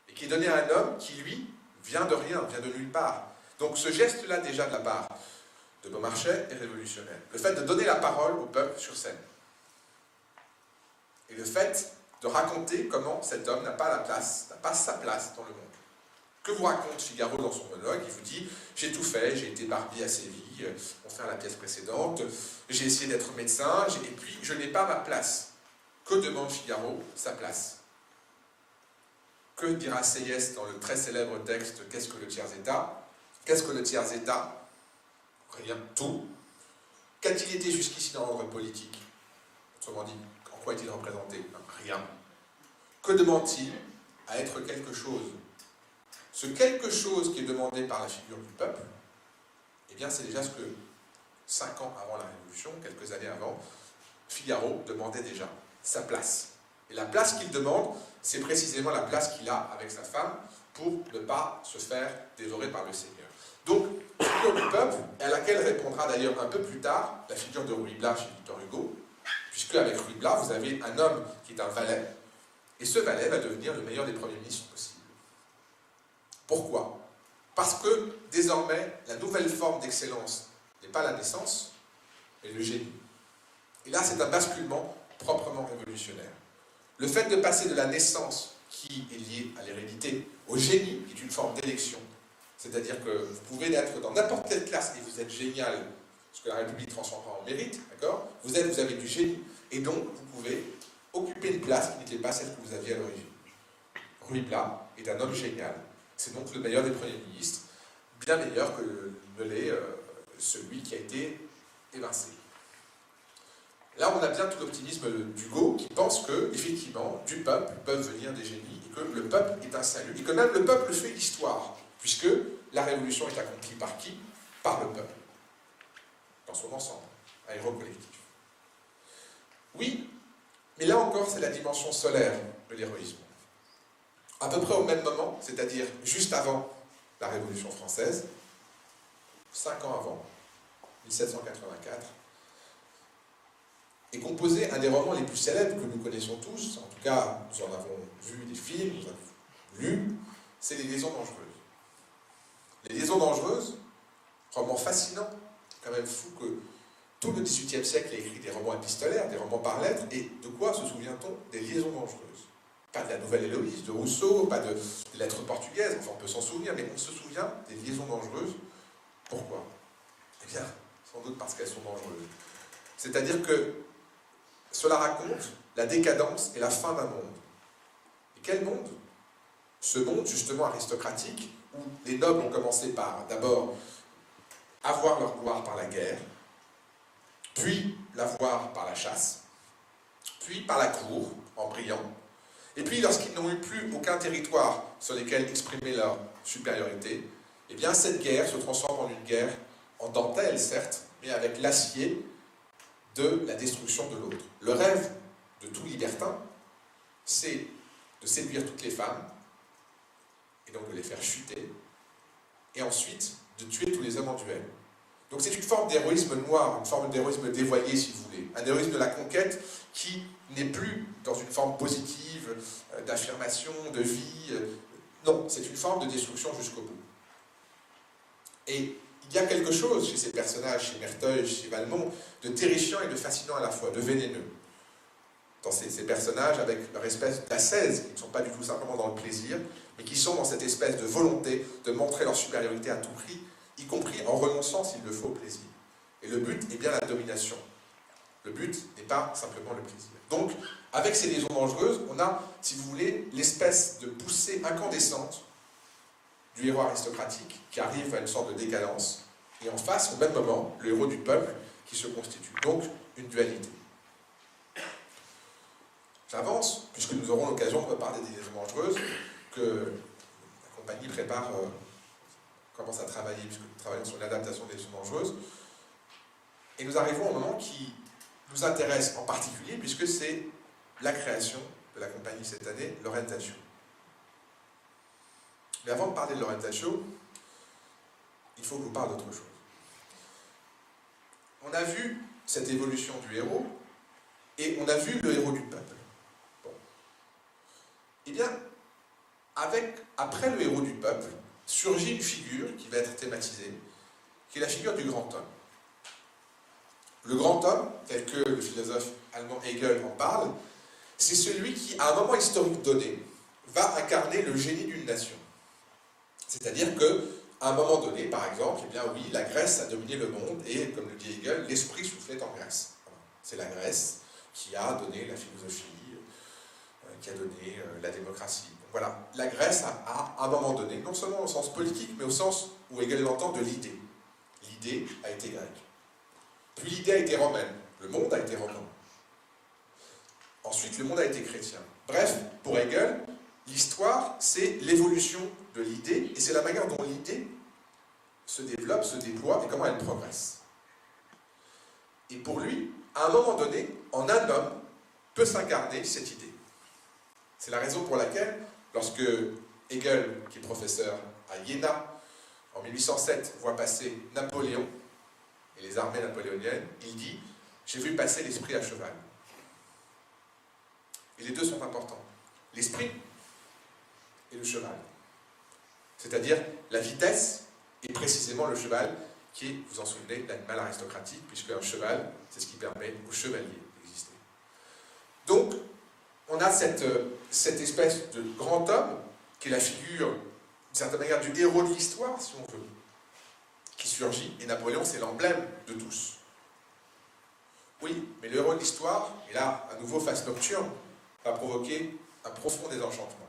Et qui est donné à un homme qui, lui, vient de rien, vient de nulle part. Donc ce geste-là, déjà de la part de Beaumarchais, est révolutionnaire. Le fait de donner la parole au peuple sur scène. Et le fait de raconter comment cet homme n'a pas sa place dans le monde. Que vous raconte Figaro dans son monologue? Il vous dit, j'ai tout fait, j'ai été barbier à Séville, pour faire la pièce précédente, j'ai essayé d'être médecin, et puis je n'ai pas ma place. Que demande Figaro? Sa place. Que dira Sieyès dans le très célèbre texte « Qu'est-ce que le tiers-État » ? Qu'est-ce que le tiers-État? Rien, tout. Qu'a-t-il été jusqu'ici dans l'ordre politique? Autrement dit, en quoi est-il représenté? Rien. Que demande-t-il? À être quelque chose. Ce quelque chose qui est demandé par la figure du peuple, eh bien c'est déjà ce que 5 ans avant la Révolution, quelques années avant, Figaro demandait déjà sa place. Et la place qu'il demande, c'est précisément la place qu'il a avec sa femme pour ne pas se faire dévorer par le Seigneur. Donc, figure du peuple, à laquelle répondra d'ailleurs un peu plus tard la figure de Ruy Blas chez Victor Hugo, puisque avec Ruy Blas, vous avez un homme qui est un valet, et ce valet va devenir le meilleur des premiers ministres possibles. Pourquoi? Parce que, désormais, la nouvelle forme d'excellence n'est pas la naissance, mais le génie. Et là, c'est un basculement proprement révolutionnaire. Le fait de passer de la naissance, qui est liée à l'hérédité, au génie, qui est une forme d'élection, c'est-à-dire que vous pouvez être dans n'importe quelle classe et vous êtes génial, ce que la République transformera en mérite, d'accord? Vous avez du génie, et donc vous pouvez occuper une place qui n'était pas celle que vous aviez à l'origine. Ruy Blas est un homme génial. C'est donc le meilleur des premiers ministres, bien meilleur que ne l'est celui qui a été évincé. Là, on a bien tout l'optimisme d'Hugo qui pense que, effectivement, du peuple peuvent venir des génies et que le peuple est un salut et que même le peuple fait l'histoire, puisque la révolution est accomplie par qui? Par le peuple, dans son ensemble, un héros collectif. Oui, mais là encore, c'est la dimension solaire de l'héroïsme. À peu près au même moment, c'est-à-dire juste avant la Révolution française, 5 ans avant, 1784, est composé un des romans les plus célèbres que nous connaissons tous, en tout cas, nous en avons vu des films, nous en avons lu, c'est Les Liaisons dangereuses. Les Liaisons dangereuses, roman fascinant, quand même fou que tout le XVIIIe siècle a écrit des romans épistolaires, des romans par lettres, et de quoi se souvient-on? Des liaisons dangereuses. Pas de la Nouvelle Héloïse de Rousseau, pas des lettres portugaises, enfin on peut s'en souvenir, mais on se souvient des liaisons dangereuses. Pourquoi? Eh bien, sans doute parce qu'elles sont dangereuses. C'est-à-dire que cela raconte la décadence et la fin d'un monde. Et quel monde? Ce monde, justement, aristocratique, où les nobles ont commencé par, d'abord, avoir leur gloire par la guerre, puis l'avoir par la chasse, puis par la cour, en brillant, et puis lorsqu'ils n'ont eu plus aucun territoire sur lequel exprimer leur supériorité, eh bien cette guerre se transforme en une guerre en dentelle, certes, mais avec l'acier de la destruction de l'autre. Le rêve de tout libertin, c'est de séduire toutes les femmes, et donc de les faire chuter, et ensuite de tuer tous les hommes en duel. Donc c'est une forme d'héroïsme noir, une forme d'héroïsme dévoyé, si vous voulez. Un héroïsme de la conquête qui n'est plus dans une forme positive, d'affirmation, de vie. Non, c'est une forme de destruction jusqu'au bout. Et il y a quelque chose chez ces personnages, chez Merteuil, chez Valmont, de terrifiant et de fascinant à la fois, de vénéneux. Dans ces personnages avec leur espèce d'ascèse, qui ne sont pas du tout simplement dans le plaisir, mais qui sont dans cette espèce de volonté de montrer leur supériorité à tout prix, y compris en renonçant s'il le faut au plaisir. Et le but est bien la domination. Le but n'est pas simplement le plaisir. Donc, avec ces liaisons dangereuses, on a, si vous voulez, l'espèce de poussée incandescente du héros aristocratique qui arrive à une sorte de décadence, et en face, au même moment, le héros du peuple qui se constitue. Donc, une dualité. J'avance, puisque nous aurons l'occasion de reparler des liaisons dangereuses, que la compagnie prépare... commence à travailler, puisque nous travaillons sur l'adaptation des liaisons dangereuses. Et nous arrivons au moment qui nous intéresse en particulier, puisque c'est la création de la compagnie cette année, Laurentatio. Mais avant de parler de Laurentatio, il faut que je vous parle d'autre chose. On a vu cette évolution du héros, et on a vu le héros du peuple. Bon. Eh bien, après le héros du peuple, surgit une figure qui va être thématisée, qui est la figure du grand homme. Le grand homme, tel que le philosophe allemand Hegel en parle, c'est celui qui, à un moment historique donné, va incarner le génie d'une nation. C'est-à-dire qu'à un moment donné, par exemple, eh bien oui, la Grèce a dominé le monde, et, comme le dit Hegel, l'esprit soufflait en Grèce. C'est la Grèce qui a donné la philosophie, qui a donné la démocratie. Voilà, la Grèce a, à un moment donné, non seulement au sens politique, mais au sens où Hegel l'entend de l'idée. L'idée a été grecque. Puis l'idée a été romaine. Le monde a été romain. Ensuite, le monde a été chrétien. Bref, pour Hegel, l'histoire, c'est l'évolution de l'idée, et c'est la manière dont l'idée se développe, se déploie, et comment elle progresse. Et pour lui, à un moment donné, en un homme, peut s'incarner cette idée. C'est la raison pour laquelle, lorsque Hegel, qui est professeur à Iéna, en 1807, voit passer Napoléon et les armées napoléoniennes, il dit « J'ai vu passer l'esprit à cheval ». Et les deux sont importants. L'esprit et le cheval. C'est-à-dire la vitesse et précisément le cheval qui est, vous vous en souvenez, l'animal aristocratique, puisque un cheval, c'est ce qui permet aux chevaliers d'exister. Donc, on a cette espèce de grand homme, qui est la figure, d'une certaine manière, du héros de l'histoire, si on veut, qui surgit, et Napoléon, c'est l'emblème de tous. Oui, mais le héros de l'histoire, et là, à nouveau, face nocturne, va provoquer un profond désenchantement,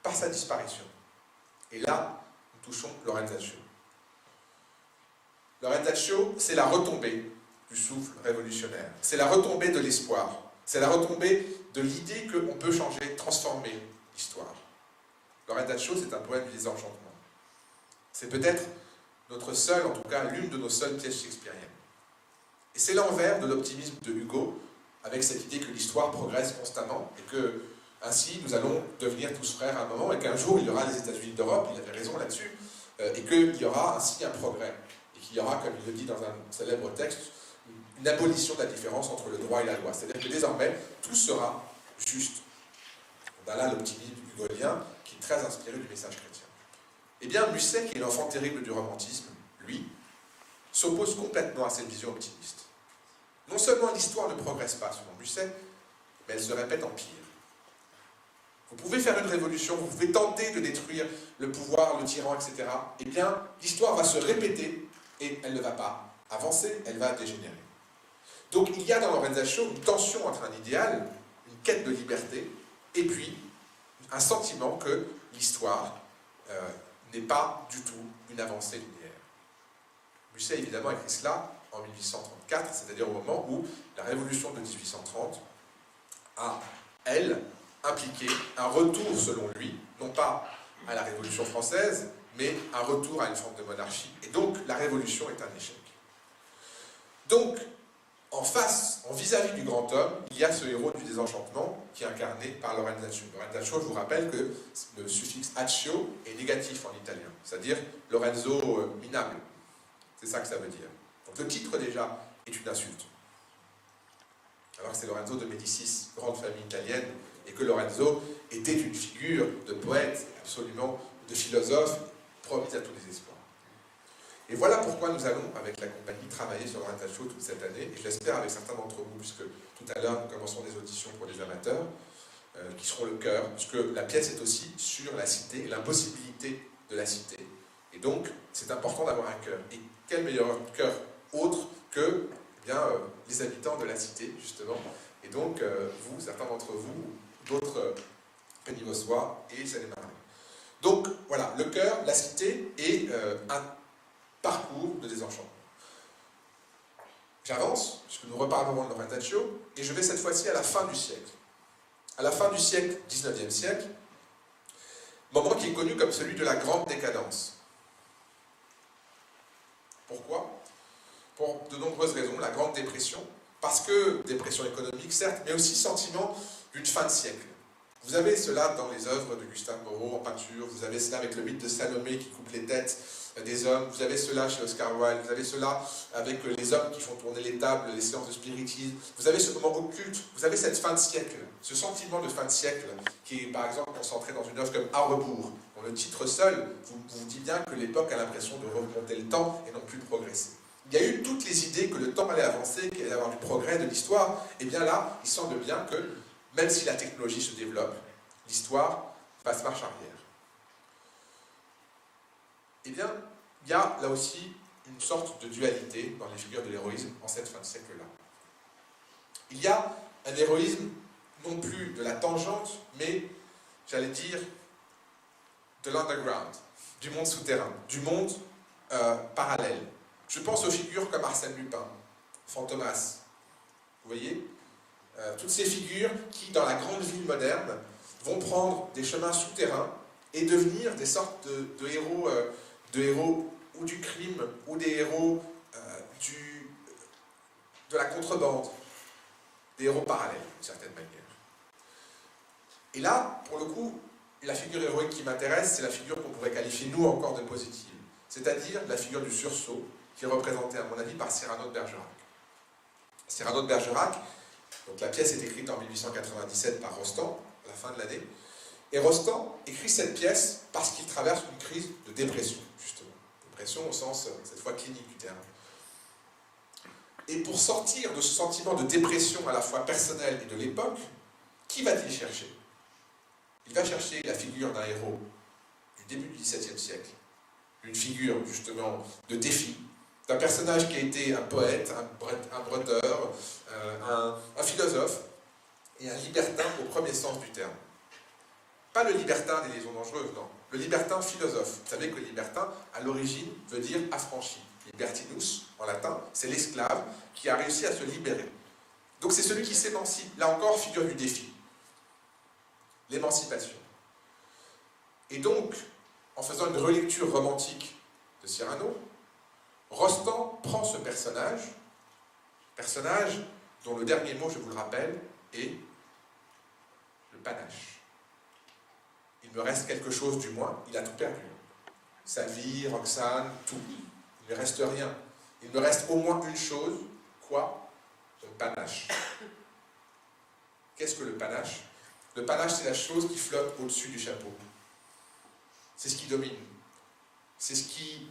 par sa disparition. Et là, nous touchons Lorenzaccio. Lorenzaccio, c'est la retombée du souffle révolutionnaire. C'est la retombée de l'espoir. C'est la retombée de l'idée qu'on peut changer, transformer l'histoire. Lorenzaccio, c'est un poème du désenchantement. C'est peut-être notre seule, en tout cas l'une de nos seules pièces shakespeariennes. Et c'est l'envers de l'optimisme de Hugo, avec cette idée que l'histoire progresse constamment, et que, ainsi, nous allons devenir tous frères à un moment, et qu'un jour, il y aura les États-Unis d'Europe, il avait raison là-dessus, et qu'il y aura ainsi un progrès. Il y aura, comme il le dit dans un célèbre texte, une abolition de la différence entre le droit et la loi. C'est-à-dire que désormais, tout sera juste. On a là l'optimisme hugolien qui est très inspiré du message chrétien. Eh bien, Musset, qui est l'enfant terrible du romantisme, lui, s'oppose complètement à cette vision optimiste. Non seulement l'histoire ne progresse pas, selon Musset, mais elle se répète en pire. Vous pouvez faire une révolution, vous pouvez tenter de détruire le pouvoir, le tyran, etc. Eh bien, l'histoire va se répéter et elle ne va pas avancer, elle va dégénérer. Donc il y a dans Lorenzaccio une tension entre un idéal, une quête de liberté, et puis un sentiment que l'histoire n'est pas du tout une avancée linéaire. Musset, évidemment, écrit cela en 1834, c'est-à-dire au moment où la révolution de 1830 a, elle, impliqué un retour, selon lui, non pas à la Révolution française, mais un retour à une forme de monarchie. Et donc, la Révolution est un échec. Donc, en face, en vis-à-vis du grand homme, il y a ce héros du désenchantement qui est incarné par Lorenzaccio. Lorenzaccio, je vous rappelle que le suffixe accio est négatif en italien, c'est-à-dire Lorenzo minable. C'est ça que ça veut dire. Donc le titre, déjà, est une insulte. Alors que c'est Lorenzo de Médicis, grande famille italienne, et que Lorenzo était une figure de poète, absolument de philosophe, promise à tous les espoirs. Et voilà pourquoi nous allons, avec la compagnie, travailler sur Lorenzaccio toute cette année, et je l'espère avec certains d'entre vous, puisque tout à l'heure nous commencerons des auditions pour les amateurs, qui seront le cœur, puisque la pièce est aussi sur la cité et l'impossibilité de la cité. Et donc, c'est important d'avoir un cœur. Et quel meilleur cœur autre que les habitants de la cité, justement. Et donc, vous, certains d'entre vous, d'autres pénivossois et Seine-et-Marne. Donc, voilà, le cœur, la cité et un parcours de désenchantement. J'avance, puisque nous reparlerons de Lorenzaccio, et je vais cette fois-ci à la fin du siècle. À la fin du siècle, 19e siècle, moment qui est connu comme celui de la grande décadence. Pourquoi? Pour de nombreuses raisons. La Grande Dépression, parce que dépression économique, certes, mais aussi sentiment d'une fin de siècle. Vous avez cela dans les œuvres de Gustave Moreau en peinture, vous avez cela avec le mythe de Salomé qui coupe les têtes des hommes, vous avez cela chez Oscar Wilde, vous avez cela avec les hommes qui font tourner les tables, les séances de spiritisme, vous avez ce moment occulte, vous avez cette fin de siècle, ce sentiment de fin de siècle qui est par exemple concentré dans une œuvre comme À rebours, dont le titre seul vous dit bien que l'époque a l'impression de remonter le temps et non plus de progresser. Il y a eu toutes les idées que le temps allait avancer, qu'il allait y avoir du progrès de l'histoire, et bien là, il semble bien que, même si la technologie se développe, l'histoire passe marche arrière. Eh bien, il y a là aussi une sorte de dualité dans les figures de l'héroïsme en cette fin de siècle-là. Il y a un héroïsme non plus de la tangente, mais, j'allais dire, de l'underground, du monde souterrain, du monde parallèle. Je pense aux figures comme Arsène Lupin, Fantomas, vous voyez, toutes ces figures qui, dans la grande ville moderne, vont prendre des chemins souterrains et devenir des sortes de héros ou du crime, ou des héros de la contrebande, des héros parallèles, d'une certaine manière. Et là, pour le coup, la figure héroïque qui m'intéresse, c'est la figure qu'on pourrait qualifier, nous, encore de positive. C'est-à-dire la figure du sursaut, qui est représentée, à mon avis, par Cyrano de Bergerac. Cyrano de Bergerac, donc la pièce est écrite en 1897 par Rostand, à la fin de l'année, et Rostand écrit cette pièce parce qu'il traverse une crise de dépression, justement. Dépression au sens, cette fois, clinique du terme. Et pour sortir de ce sentiment de dépression à la fois personnelle et de l'époque, qui va-t-il chercher? Il va chercher la figure d'un héros du début du XVIIe siècle, une figure justement de défi, d'un personnage qui a été un poète, un bretteur, un philosophe et un libertin au premier sens du terme. Pas le libertin des liaisons dangereuses, non. Le libertin philosophe. Vous savez que libertin, à l'origine, veut dire affranchi. Libertinus, en latin, c'est l'esclave qui a réussi à se libérer. Donc c'est celui qui s'émancipe. Là encore, figure du défi. L'émancipation. Et donc, en faisant une relecture romantique de Cyrano, Rostand prend ce personnage dont le dernier mot, je vous le rappelle, est le panache. Il me reste quelque chose du moins, il a tout perdu. Sa vie, Roxane, tout. Il ne reste rien. Il me reste au moins une chose, quoi? Le panache. Qu'est-ce que le panache? Le panache, c'est la chose qui flotte au-dessus du chapeau. C'est ce qui domine. C'est ce qui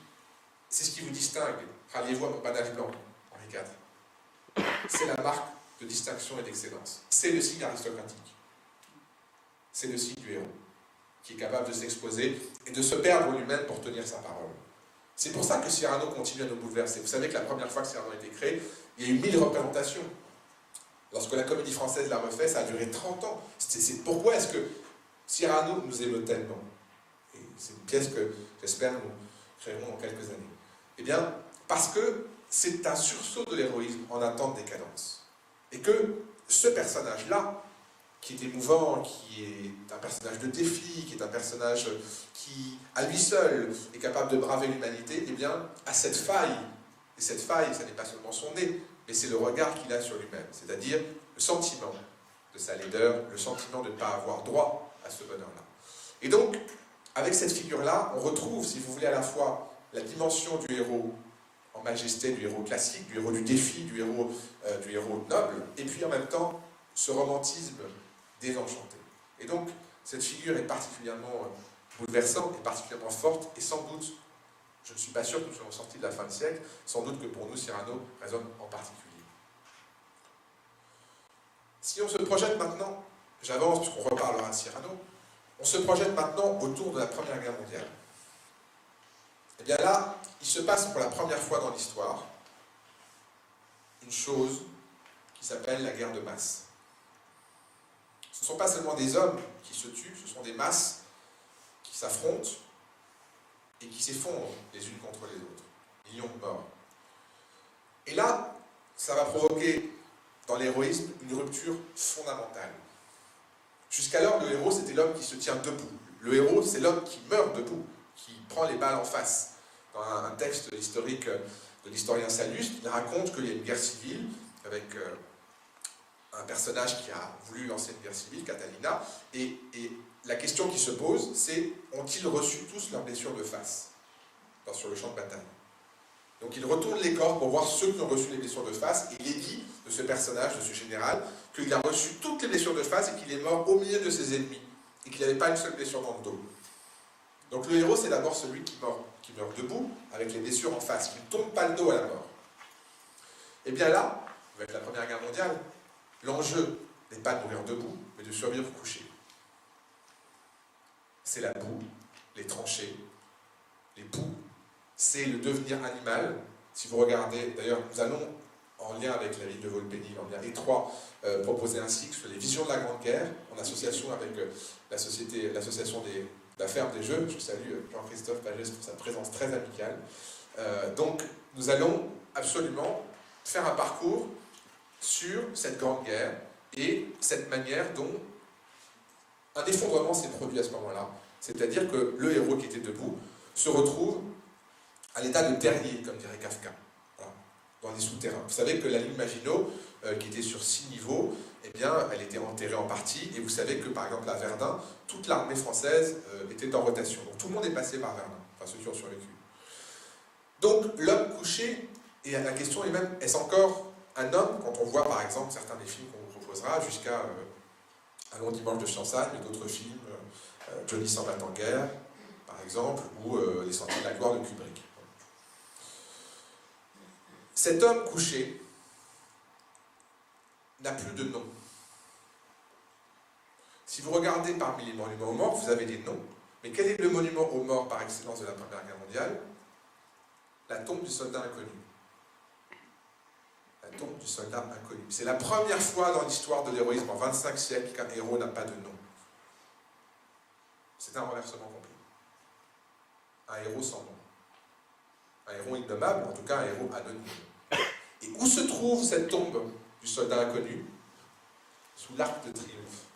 vous distingue. Ralliez-vous à mon panache blanc, Henri IV. C'est la marque de distinction et d'excellence. C'est le signe aristocratique. C'est le signe du héros, qui est capable de s'exposer et de se perdre lui-même pour tenir sa parole. C'est pour ça que Cyrano continue à nous bouleverser. Vous savez que la première fois que Cyrano a été créé, il y a eu 1000 représentations. Lorsque la Comédie Française l'a refait, ça a duré 30 ans. Pourquoi est-ce que Cyrano nous émeut tellement? Et c'est une pièce que, j'espère, nous créerons dans quelques années. Eh bien, parce que c'est un sursaut de l'héroïsme en attente des cadences. Et que ce personnage-là, qui est émouvant, qui est un personnage de défi, qui est un personnage qui, à lui seul, est capable de braver l'humanité, eh bien, a cette faille. Et cette faille, ça n'est pas seulement son nez, mais c'est le regard qu'il a sur lui-même. C'est-à-dire le sentiment de sa laideur, le sentiment de ne pas avoir droit à ce bonheur-là. Et donc, avec cette figure-là, on retrouve, si vous voulez, à la fois la dimension du héros en majesté, du héros classique, du héros du défi, du héros noble, et puis en même temps, ce romantisme désenchanté. Et donc, cette figure est particulièrement bouleversante et particulièrement forte, et sans doute, je ne suis pas sûr que nous soyons sortis de la fin du siècle, sans doute que pour nous, Cyrano résonne en particulier. Si on se projette maintenant, j'avance puisqu'on reparlera de Cyrano, on se projette maintenant autour de la Première Guerre mondiale. Et bien là, il se passe pour la première fois dans l'histoire une chose qui s'appelle la guerre de masse. Ce ne sont pas seulement des hommes qui se tuent, ce sont des masses qui s'affrontent et qui s'effondrent les unes contre les autres. Millions de morts. Et là, ça va provoquer dans l'héroïsme une rupture fondamentale. Jusqu'alors, le héros, c'était l'homme qui se tient debout. Le héros, c'est l'homme qui meurt debout, qui prend les balles en face. Dans un texte historique de l'historien Sallust, il raconte qu'il y a une guerre civile avec un personnage qui a voulu lancer une guerre civile, Catalina, et la question qui se pose, c'est ont-ils reçu tous leurs blessures de face sur le champ de bataille? Donc il retourne les corps pour voir ceux qui ont reçu les blessures de face, et il est dit de ce personnage, de ce général, qu'il a reçu toutes les blessures de face et qu'il est mort au milieu de ses ennemis, et qu'il n'avait pas une seule blessure dans le dos. Donc le héros, c'est d'abord celui qui meurt debout, avec les blessures en face, qui ne tombe pas le dos à la mort. Et bien là, avec la Première Guerre mondiale, l'enjeu n'est pas de mourir debout, mais de survivre couché. C'est la boue, les tranchées, les poux, c'est le devenir animal. Si vous regardez, d'ailleurs, nous allons, en lien avec la ville de Volpénil, en lien étroit, proposer un cycle sur les visions de la Grande Guerre, en association avec l'association de la ferme des Jeux. Je salue Jean-Christophe Pagès pour sa présence très amicale. Donc, nous allons absolument faire un parcours sur cette Grande Guerre et cette manière dont un effondrement s'est produit à ce moment-là. C'est-à-dire que le héros qui était debout se retrouve à l'état de terrier, comme dirait Kafka. Voilà. dans des souterrains. Vous savez que la ligne Maginot, qui était sur 6 niveaux, eh bien, elle était enterrée en partie, et vous savez que, par exemple, à Verdun, toute l'armée française était en rotation. Donc tout le monde est passé par Verdun, enfin ceux qui ont survécu. Donc l'homme couché, et la question est même, est-ce encore un homme, quand on voit par exemple certains des films qu'on vous proposera, jusqu'à Un long dimanche de fiançailles, mais d'autres films, Johnny s'en va en guerre, par exemple, ou Les Sentiers de la gloire de Kubrick. Cet homme couché n'a plus de nom. Si vous regardez parmi les monuments aux morts, vous avez des noms, mais quel est le monument aux morts par excellence de la Première Guerre mondiale? La tombe du soldat inconnu. La tombe du soldat inconnu. C'est la première fois dans l'histoire de l'héroïsme, en 25 siècles, qu'un héros n'a pas de nom. C'est un renversement complet. Un héros sans nom. Un héros innommable, en tout cas un héros anonyme. Et où se trouve cette tombe du soldat inconnu? Sous l'Arc de Triomphe.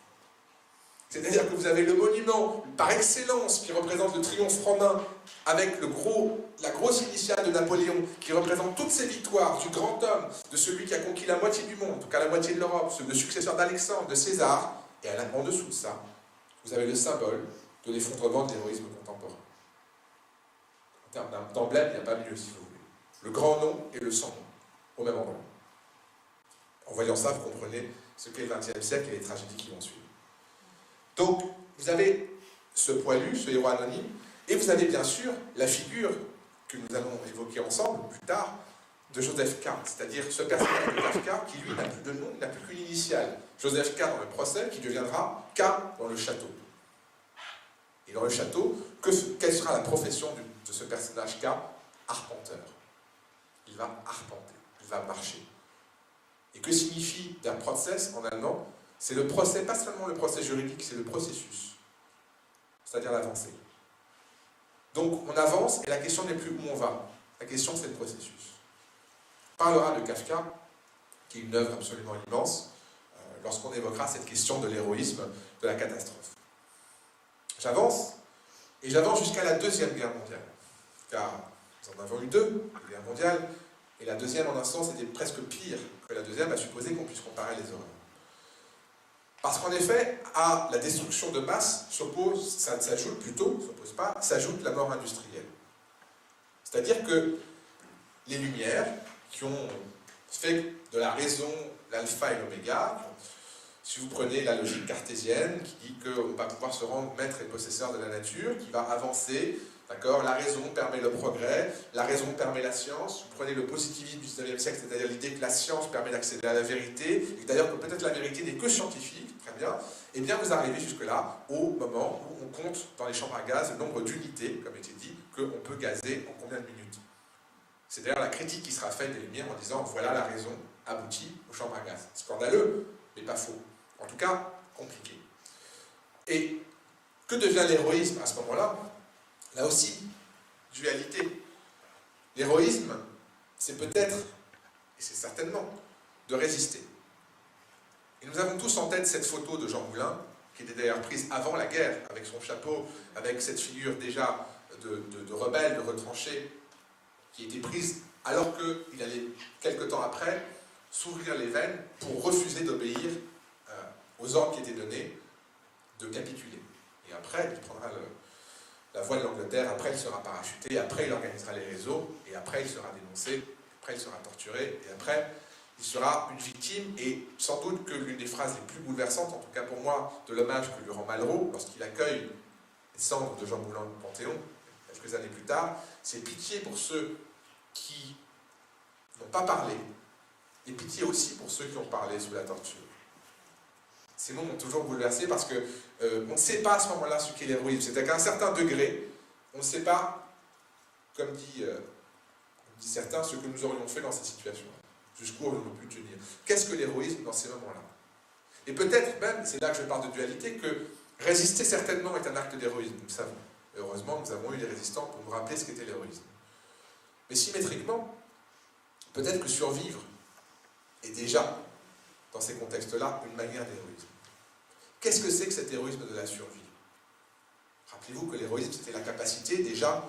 C'est-à-dire que vous avez le monument par excellence qui représente le triomphe romain avec la grosse initiale de Napoléon qui représente toutes ses victoires du grand homme, de celui qui a conquis la moitié du monde, en tout cas la moitié de l'Europe, le successeur d'Alexandre, de César, et en dessous de ça, vous avez le symbole de l'effondrement de l'héroïsme contemporain. En termes d'emblème, il n'y a pas mieux si vous voulez. Le grand nom et le sans nom, au même endroit. En voyant ça, vous comprenez ce qu'est le XXe siècle et les tragédies qui vont suivre. Donc, vous avez ce poilu, ce héros anonyme, et vous avez bien sûr la figure que nous allons évoquer ensemble plus tard, de Joseph K. C'est-à-dire ce personnage de Kafka qui, lui, n'a plus de nom, il n'a plus qu'une initiale. Joseph K dans le procès, qui deviendra K dans le château. Et dans le château, quelle sera la profession de ce personnage K? Arpenteur. Il va arpenter, il va marcher. Et que signifie der Prozess en allemand? C'est le procès, pas seulement le procès juridique, c'est le processus, c'est-à-dire l'avancée. Donc on avance et la question n'est plus où on va, la question c'est le processus. On parlera de Kafka, qui est une œuvre absolument immense, lorsqu'on évoquera cette question de l'héroïsme, de la catastrophe. J'avance, et j'avance jusqu'à la Deuxième Guerre mondiale, car nous en avons eu deux, la guerre mondiale, et la deuxième en un sens était presque pire que la deuxième, à supposer qu'on puisse comparer les horreurs. Parce qu'en effet, à la destruction de masse s'ajoute la mort industrielle. C'est-à-dire que les Lumières, qui ont fait de la raison l'alpha et l'oméga, si vous prenez la logique cartésienne, qui dit qu'on va pouvoir se rendre maître et possesseur de la nature, qui va avancer, d'accord, la raison permet le progrès, la raison permet la science. Vous prenez le positivisme du 19e siècle, c'est-à-dire l'idée que la science permet d'accéder à la vérité, et d'ailleurs que peut-être la vérité n'est que scientifique, très bien, et bien vous arrivez jusque-là au moment où on compte dans les chambres à gaz le nombre d'unités, comme était dit, qu'on peut gazer en combien de minutes. C'est d'ailleurs la critique qui sera faite des Lumières en disant voilà la raison aboutit aux chambres à gaz. Scandaleux, mais pas faux. En tout cas, compliqué. Et que devient l'héroïsme à ce moment-là? Là aussi, dualité. L'héroïsme, c'est peut-être, et c'est certainement, de résister. Et nous avons tous en tête cette photo de Jean Moulin, qui était d'ailleurs prise avant la guerre, avec son chapeau, avec cette figure déjà de rebelle, de retranché, qui était prise alors qu'il allait, quelque temps après, s'ouvrir les veines pour refuser d'obéir aux ordres qui étaient donnés de capituler. Et après, il prendra la voie de l'Angleterre, après il sera parachuté, après il organisera les réseaux, et après il sera dénoncé, après il sera torturé, et après il sera une victime, et sans doute que l'une des phrases les plus bouleversantes, en tout cas pour moi, de l'hommage que lui rend Malraux, lorsqu'il accueille les cendres de Jean Moulin au Panthéon, quelques années plus tard, c'est pitié pour ceux qui n'ont pas parlé, et pitié aussi pour ceux qui ont parlé sous la torture. Ces mots m'ont toujours bouleversé parce que on ne sait pas à ce moment-là ce qu'est l'héroïsme. C'est-à-dire qu'à un certain degré, on ne sait pas, comme disent certains, ce que nous aurions fait dans cette situation. Jusqu'où on aurait pu tenir. Qu'est-ce que l'héroïsme dans ces moments-là? Et peut-être même, c'est là que je parle de dualité, que résister certainement est un acte d'héroïsme, nous le savons. Et heureusement, nous avons eu des résistants pour nous rappeler ce qu'était l'héroïsme. Mais symétriquement, peut-être que survivre est déjà, dans ces contextes-là, une manière d'héroïsme. Qu'est-ce que c'est que cet héroïsme de la survie? Rappelez-vous que l'héroïsme, c'était la capacité déjà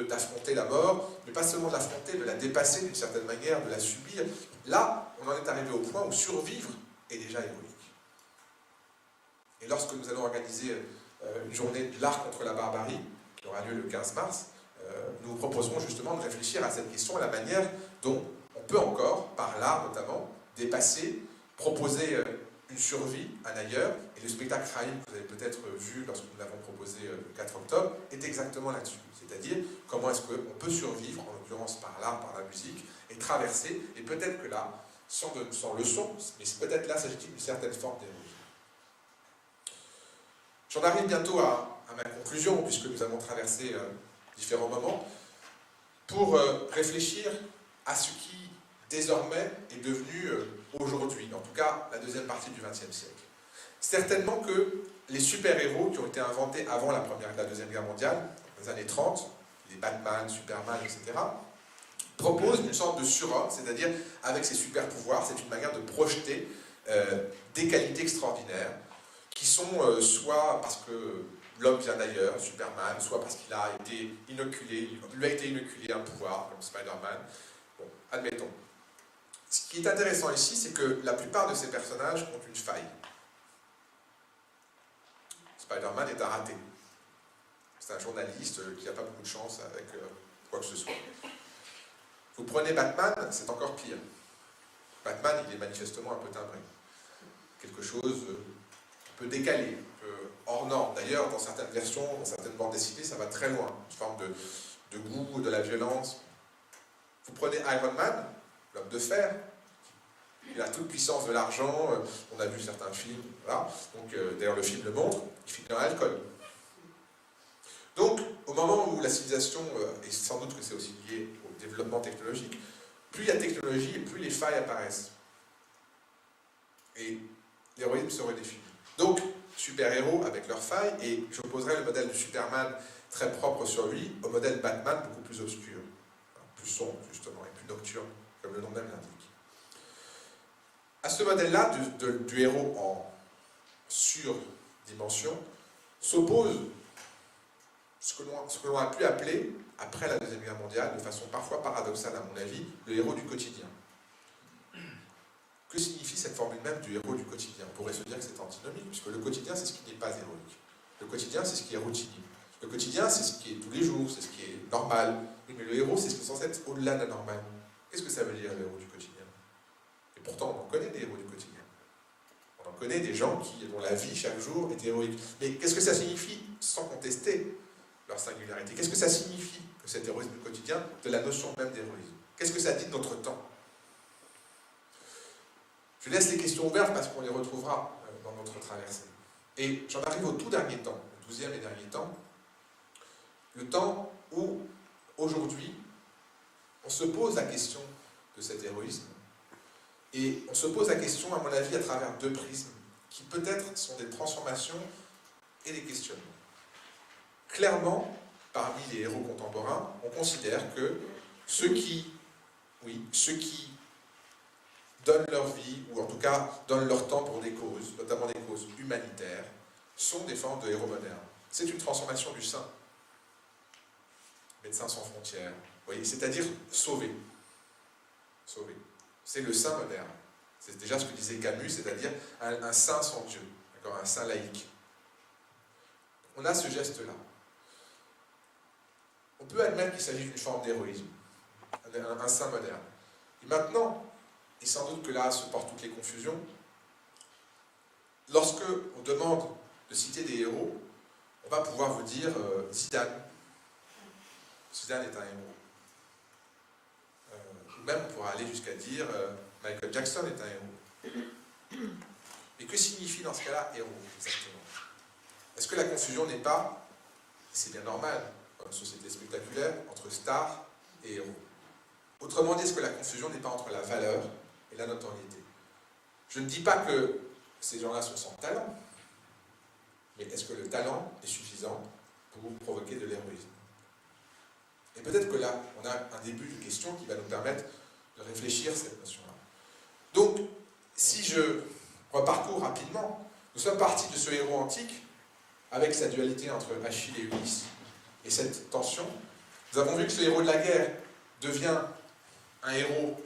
d'affronter la mort, mais pas seulement de l'affronter, de la dépasser d'une certaine manière, de la subir. Là, on en est arrivé au point où survivre est déjà héroïque. Et lorsque nous allons organiser une journée de l'art contre la barbarie, qui aura lieu le 15 mars, nous vous proposerons justement de réfléchir à cette question, à la manière dont on peut encore, par l'art notamment, dépasser, proposer une survie, un ailleurs, et le spectacle Raïm que vous avez peut-être vu lorsque nous l'avons proposé le 4 octobre, est exactement là-dessus. C'est-à-dire, comment est-ce qu'on peut survivre, en l'occurrence par l'art, par la musique, et traverser, et peut-être que là, sans leçon, mais peut-être là s'agit-il d'une certaine forme d'héroïsme. J'en arrive bientôt à ma conclusion, puisque nous avons traversé différents moments, pour réfléchir à ce qui, désormais, est devenu aujourd'hui, en tout cas la deuxième partie du XXe siècle. Certainement que les super-héros qui ont été inventés avant la Deuxième Guerre mondiale, dans les années 30, les Batman, Superman, etc., proposent une sorte de surhomme, c'est-à-dire avec ses super-pouvoirs, c'est une manière de projeter des qualités extraordinaires, qui sont soit parce que l'homme vient d'ailleurs, Superman, soit parce qu'il a été inoculé, il lui a été inoculé un pouvoir, comme Spider-Man. Bon, admettons. Ce qui est intéressant ici, c'est que la plupart de ces personnages ont une faille. Spider-Man est un raté. C'est un journaliste qui n'a pas beaucoup de chance avec quoi que ce soit. Vous prenez Batman, c'est encore pire. Batman, il est manifestement un peu timbré. Quelque chose un peu décalé, un peu hors norme. D'ailleurs, dans certaines versions, dans certaines bandes dessinées, ça va très loin. Une forme de goût, de la violence. Vous prenez Iron Man, l'homme de fer, il a toute puissance de l'argent, on a vu certains films, voilà. Donc d'ailleurs le film le montre, il finit dans l'alcool. Donc, au moment où la civilisation, et sans doute que c'est aussi lié au développement technologique, plus il y a de technologie et plus les failles apparaissent. Et l'héroïsme se redéfinit. Donc, super-héros avec leurs failles, et j'opposerai le modèle du Superman très propre sur lui au modèle Batman beaucoup plus obscur, plus sombre justement, et plus nocturne, comme le nom même l'indique. À ce modèle-là du héros en surdimension s'oppose ce que l'on a pu appeler, après la Deuxième Guerre mondiale, de façon parfois paradoxale à mon avis, le héros du quotidien. Que signifie cette formule même du héros du quotidien? On pourrait se dire que c'est antinomique, puisque le quotidien, c'est ce qui n'est pas héroïque. Le quotidien, c'est ce qui est routinier. Le quotidien, c'est ce qui est tous les jours, c'est ce qui est normal. Oui, mais le héros, c'est ce qui est censé être au-delà de la normale. Qu'est-ce que ça veut dire, le héros du quotidien? Et pourtant, on en connaît des héros du quotidien. On en connaît des gens dont la vie, chaque jour, est héroïque. Mais qu'est-ce que ça signifie, sans contester leur singularité? Qu'est-ce que ça signifie, que cet héroïsme du quotidien, de la notion même d'héroïsme? Qu'est-ce que ça dit de notre temps? Je laisse les questions ouvertes parce qu'on les retrouvera dans notre traversée. Et j'en arrive au tout dernier temps, le 12e et dernier temps, le temps où, aujourd'hui, on se pose la question de cet héroïsme. Et on se pose la question, à mon avis, à travers deux prismes, qui peut-être sont des transformations et des questionnements. Clairement, parmi les héros contemporains, on considère que ceux qui donnent leur vie, ou en tout cas donnent leur temps pour des causes, notamment des causes humanitaires, sont des formes de héros modernes. C'est une transformation du saint. Médecins sans frontières, c'est-à-dire sauver. Sauver. C'est le saint moderne. C'est déjà ce que disait Camus, c'est-à-dire un saint sans Dieu, un saint laïque. On a ce geste-là. On peut admettre qu'il s'agit d'une forme d'héroïsme, un saint moderne. Et maintenant, et sans doute que là se portent toutes les confusions, lorsque on demande de citer des héros, on va pouvoir vous dire Zidane. Zidane est un héros. Ou même on pourra aller jusqu'à dire Michael Jackson est un héros. Mais que signifie dans ce cas-là héros, exactement? Est-ce que la confusion n'est pas, c'est bien normal, dans une société spectaculaire, entre stars et héros? Autrement dit, est-ce que la confusion n'est pas entre la valeur et la notoriété? Je ne dis pas que ces gens-là sont sans talent, mais est-ce que le talent est suffisant pour provoquer de l'héroïsme? Et peut-être que là, on a un début de question qui va nous permettre de réfléchir à cette notion-là. Donc, si je reparcours rapidement, nous sommes partis de ce héros antique, avec sa dualité entre Achille et Ulysse, et cette tension, Nous avons vu que ce héros de la guerre devient un héros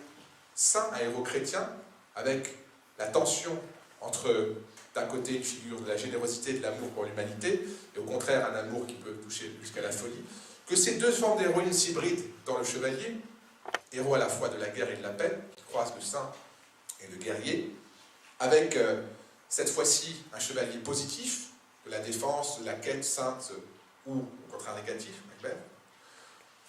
saint, un héros chrétien, avec la tension entre, d'un côté, une figure de la générosité et de l'amour pour l'humanité, et au contraire, un amour qui peut toucher jusqu'à la folie. Que ces deux formes d'héroïne s'hybrident dans le chevalier, héros à la fois de la guerre et de la paix, qui croise le saint et le guerrier, avec cette fois-ci un chevalier positif, de la défense, de la quête sainte, ou au contraire négatif, Macbeth.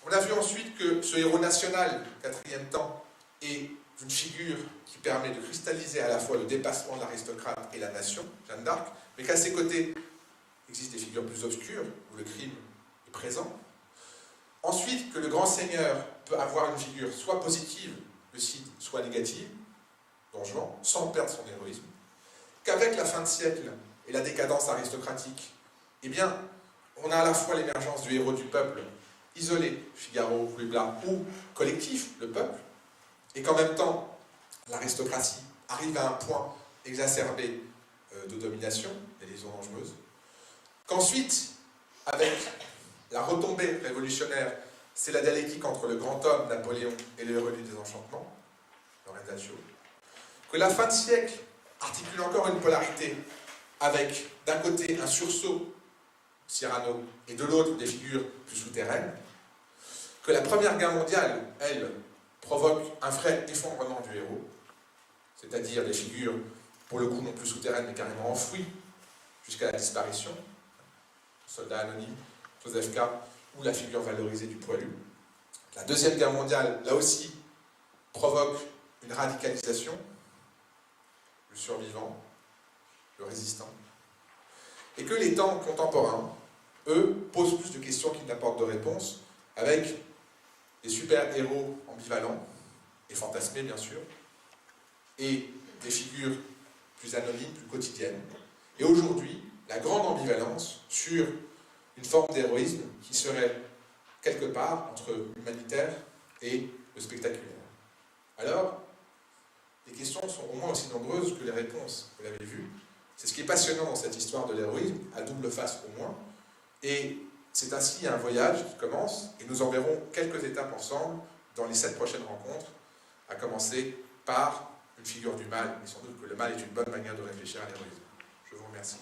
On a vu ensuite que ce héros national, quatrième temps, est une figure qui permet de cristalliser à la fois le dépassement de l'aristocrate et la nation, Jeanne d'Arc, mais qu'à ses côtés existent des figures plus obscures, où le crime est présent. Ensuite, que le grand seigneur peut avoir une figure soit positive, le Cid, soit négative, Don Juan, sans perdre son héroïsme. Qu'avec la fin de siècle et la décadence aristocratique, eh bien, on a à la fois l'émergence du héros du peuple, isolé, Figaro, Ruy Blas, ou collectif, le peuple, et qu'en même temps, l'aristocratie arrive à un point exacerbé de domination, et liaisons dangereuses. Qu'ensuite, avec la retombée révolutionnaire, c'est la dialectique entre le grand homme, Napoléon, et le héros du désenchantement, Lorenzaccio. Que la fin de siècle articule encore une polarité avec, d'un côté, un sursaut, Cyrano, et de l'autre, des figures plus souterraines. Que la Première Guerre mondiale, elle, provoque un vrai effondrement du héros, c'est-à-dire des figures, pour le coup, non plus souterraines, mais carrément enfouies, jusqu'à la disparition. Soldat anonyme, Joseph K., ou la figure valorisée du poilu. La Deuxième Guerre mondiale, là aussi, provoque une radicalisation, le survivant, le résistant, et que les temps contemporains, eux, posent plus de questions qu'ils n'apportent de réponses, avec des super-héros ambivalents, et fantasmés bien sûr, et des figures plus anonymes, plus quotidiennes. Et aujourd'hui, la grande ambivalence sur une forme d'héroïsme qui serait quelque part entre l'humanitaire et le spectaculaire. Alors, les questions sont au moins aussi nombreuses que les réponses, vous l'avez vu. C'est ce qui est passionnant dans cette histoire de l'héroïsme, à double face au moins, et c'est ainsi un voyage qui commence, et nous en verrons quelques étapes ensemble dans les 7 prochaines rencontres, à commencer par une figure du mal, et sans doute que le mal est une bonne manière de réfléchir à l'héroïsme. Je vous remercie.